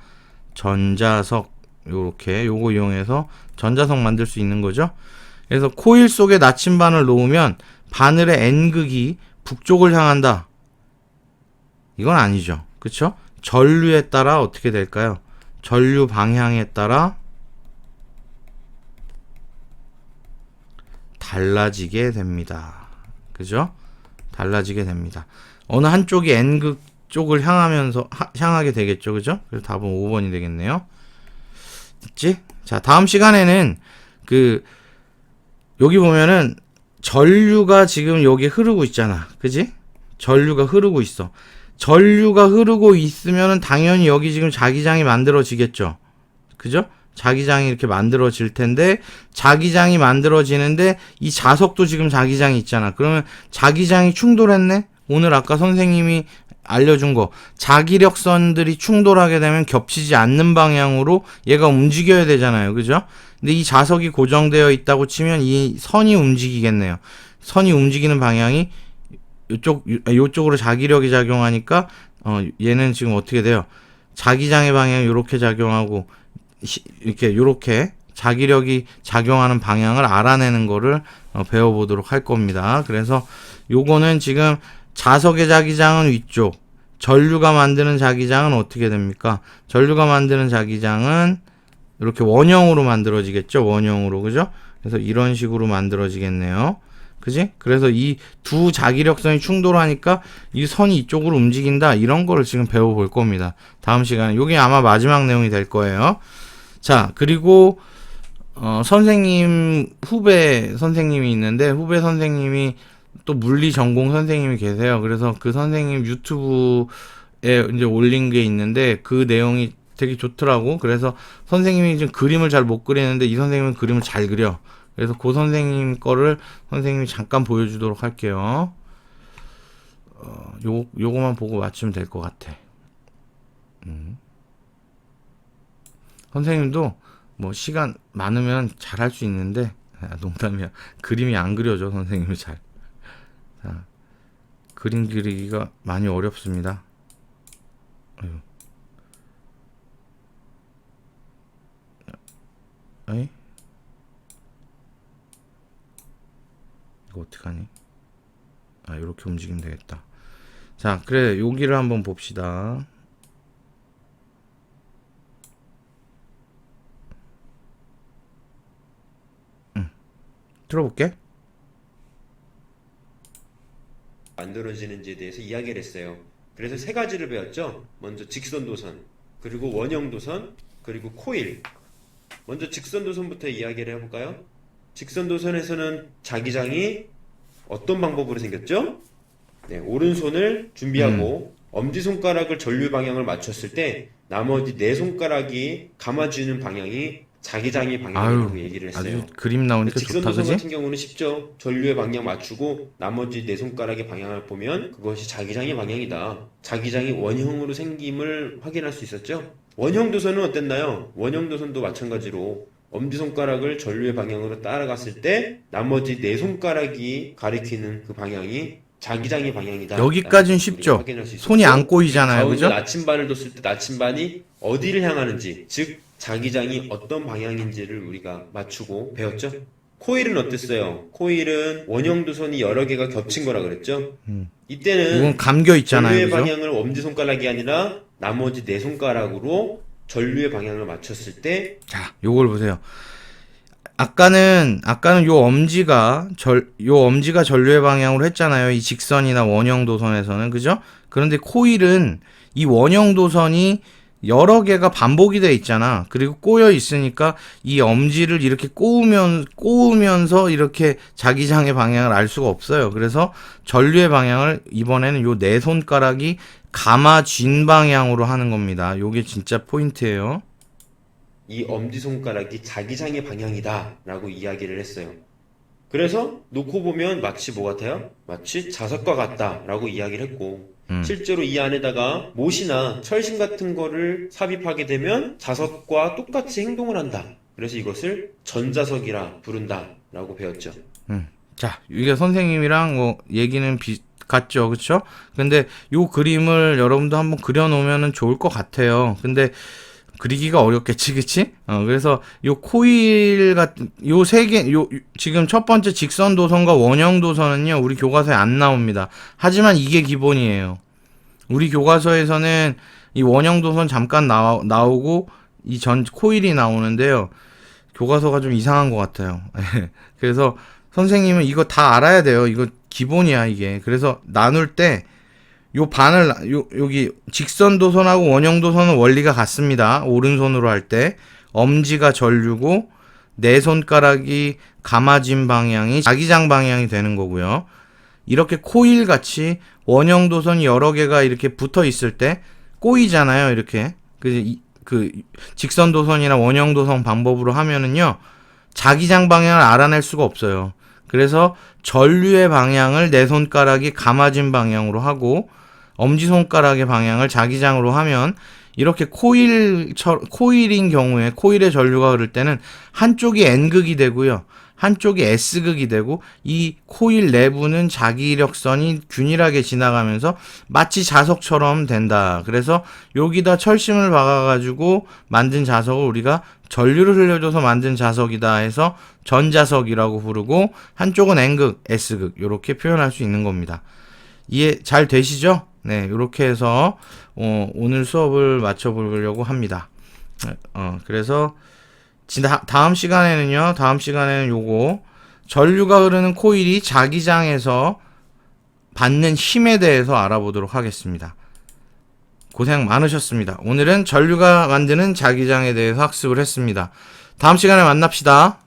전자석. 요렇게 요거 이용해서 전자석 만들 수 있는 거죠. 그래서 코일 속에 나침반을 놓으면 바늘의 N극이 북쪽을 향한다. 이건 아니죠. 그쵸? 전류에 따라 어떻게 될까요? 전류 방향에 따라 달라지게 됩니다. 그죠? 달라지게 됩니다. 어느 한쪽이 N극 쪽을 향하게 되겠죠. 그죠? 그래서 답은 5번이 되겠네요. 됐지? 자, 다음 시간에는 여기 보면은 전류가 지금 여기 흐르고 있잖아. 그지? 전류가 흐르고 있어. 전류가 흐르고 있으면은 당연히 여기 지금 자기장이 만들어지겠죠. 그죠? 자기장이 이렇게 만들어질 텐데, 자기장이 만들어지는데 이 자석도 지금 자기장이 있잖아. 그러면 자기장이 충돌했네? 오늘 아까 선생님이 알려준 거, 자기력선들이 충돌하게 되면 겹치지 않는 방향으로 얘가 움직여야 되잖아요. 그죠? 근데 이 자석이 고정되어 있다고 치면 이 선이 움직이겠네요. 선이 움직이는 방향이 요쪽으로 자기력이 작용하니까 얘는 지금 어떻게 돼요? 자기장의 방향이 요렇게 작용하고 요렇게 자기력이 작용하는 방향을 알아내는 거를 배워보도록 할 겁니다. 그래서 요거는 지금 자석의 자기장은 위쪽, 전류가 만드는 자기장은 어떻게 됩니까? 전류가 만드는 자기장은 이렇게 원형으로 만들어지겠죠? 원형으로, 그죠? 그래서 이런 식으로 만들어지겠네요. 그지? 그래서 이 두 자기력선이 충돌하니까 이 선이 이쪽으로 움직인다. 이런 거를 지금 배워볼 겁니다. 다음 시간에. 요게 아마 마지막 내용이 될 거예요. 자, 그리고 선생님, 후배 선생님이 있는데, 후배 선생님이 또 물리 전공 선생님이 계세요. 그래서 그 선생님 유튜브에 이제 올린 게 있는데, 그 내용이 되게 좋더라고. 그래서 선생님이 지금 그림을 잘 못 그리는데, 이 선생님은 그림을 잘 그려. 그래서 그 선생님 거를 선생님이 잠깐 보여주도록 할게요. 요거만 보고 맞추면 될 것 같아. 선생님도 뭐 시간 많으면 잘 할 수 있는데, 농담이야. 그림이 안 그려져, 선생님이 잘. 자, 그림 그리기가 많이 어렵습니다. 아유. 에이? 이거 어떡하니? 아, 이렇게 움직이면 되겠다. 자, 그래, 여기를 한번 봅시다. 들어볼게. 만들어지는지에 대해서 이야기를 했어요. 그래서 세 가지를 배웠죠. 먼저 직선도선, 그리고 원형도선, 그리고 코일. 먼저 직선도선부터 이야기를 해볼까요? 직선도선에서는 자기장이 어떤 방법으로 생겼죠? 네, 오른손을 준비하고 엄지손가락을 전류 방향을 맞췄을 때 나머지 네 손가락이 감아주는 방향이 자기장의 방향이라고 얘기를 했어요. 아주 그림 나오니까 좋다, 직선도선 그지? 같은 경우는 쉽죠. 전류의 방향 맞추고 나머지 네 손가락의 방향을 보면 그것이 자기장의 방향이다. 자기장이 원형으로 생김을 확인할 수 있었죠. 원형도선은 어땠나요? 원형도선도 마찬가지로 엄지손가락을 전류의 방향으로 따라갔을 때 나머지 네 손가락이 가리키는 그 방향이 자기장의 방향이다. 여기까지는 쉽죠. 손이 안 꼬이잖아요, 가운데 그죠? 나침반을 뒀을 때 나침반이 어디를 향하는지, 즉 자기장이 어떤 방향인지를 우리가 맞추고 배웠죠. 코일은 어땠어요? 코일은 원형도선이 여러 개가 겹친 거라 그랬죠. 이때는 이건 감겨 있잖아요, 전류의 그죠? 방향을 엄지손가락이 아니라 나머지 네 손가락으로 전류의 방향을 맞췄을 때 자, 요걸 보세요. 아까는 요 엄지가 전류의 방향으로 했잖아요. 이 직선이나 원형 도선에서는. 그죠? 그런데 코일은 이 원형 도선이 여러 개가 반복이 돼 있잖아. 그리고 꼬여 있으니까 이 엄지를 이렇게 꼬우면서 이렇게 자기장의 방향을 알 수가 없어요. 그래서 전류의 방향을 이번에는 요 네 손가락이 감아쥔 방향으로 하는 겁니다. 요게 진짜 포인트예요. 이 엄지손가락이 자기장의 방향이다 라고 이야기를 했어요. 그래서 놓고 보면 마치 뭐 같아요? 마치 자석과 같다 라고 이야기를 했고, 실제로 이 안에다가 못이나 철심 같은 거를 삽입하게 되면 자석과 똑같이 행동을 한다. 그래서 이것을 전자석이라 부른다 라고 배웠죠. 자, 이게 선생님이랑 뭐 얘기는 같죠, 그쵸? 근데 요 그림을 여러분도 한번 그려놓으면 좋을 것 같아요. 근데 그리기가 어렵겠지, 그치? 그래서 요 코일 같은, 요 세 개, 지금 첫 번째 직선 도선과 원형 도선은요, 우리 교과서에 안 나옵니다. 하지만 이게 기본이에요. 우리 교과서에서는 이 원형 도선 잠깐 나오고, 이 코일이 나오는데요. 교과서가 좀 이상한 것 같아요. 그래서 선생님은 이거 다 알아야 돼요. 이거 기본이야, 이게. 그래서 나눌 때, 여기 직선 도선하고 원형 도선은 원리가 같습니다. 오른손으로 할 때 엄지가 전류고 네 손가락이 감아진 방향이 자기장 방향이 되는 거고요. 이렇게 코일 같이 원형 도선이 여러 개가 이렇게 붙어 있을 때 꼬이잖아요. 이렇게 그 직선 도선이나 원형 도선 방법으로 하면은요, 자기장 방향을 알아낼 수가 없어요. 그래서 전류의 방향을 네 손가락이 감아진 방향으로 하고 엄지손가락의 방향을 자기장으로 하면, 이렇게 코일인 경우에 코일의 전류가 흐를 때는 한쪽이 N극이 되고요, 한쪽이 S극이 되고, 이 코일 내부는 자기력선이 균일하게 지나가면서 마치 자석처럼 된다. 그래서 여기다 철심을 박아가지고 만든 자석을 우리가 전류를 흘려줘서 만든 자석이다 해서 전자석이라고 부르고, 한쪽은 N극, S극 이렇게 표현할 수 있는 겁니다. 이해 잘 되시죠? 네, 이렇게 해서 오늘 수업을 마쳐보려고 합니다. 그래서 다음 시간에는 요거 전류가 흐르는 코일이 자기장에서 받는 힘에 대해서 알아보도록 하겠습니다. 고생 많으셨습니다. 오늘은 전류가 만드는 자기장에 대해서 학습을 했습니다. 다음 시간에 만납시다.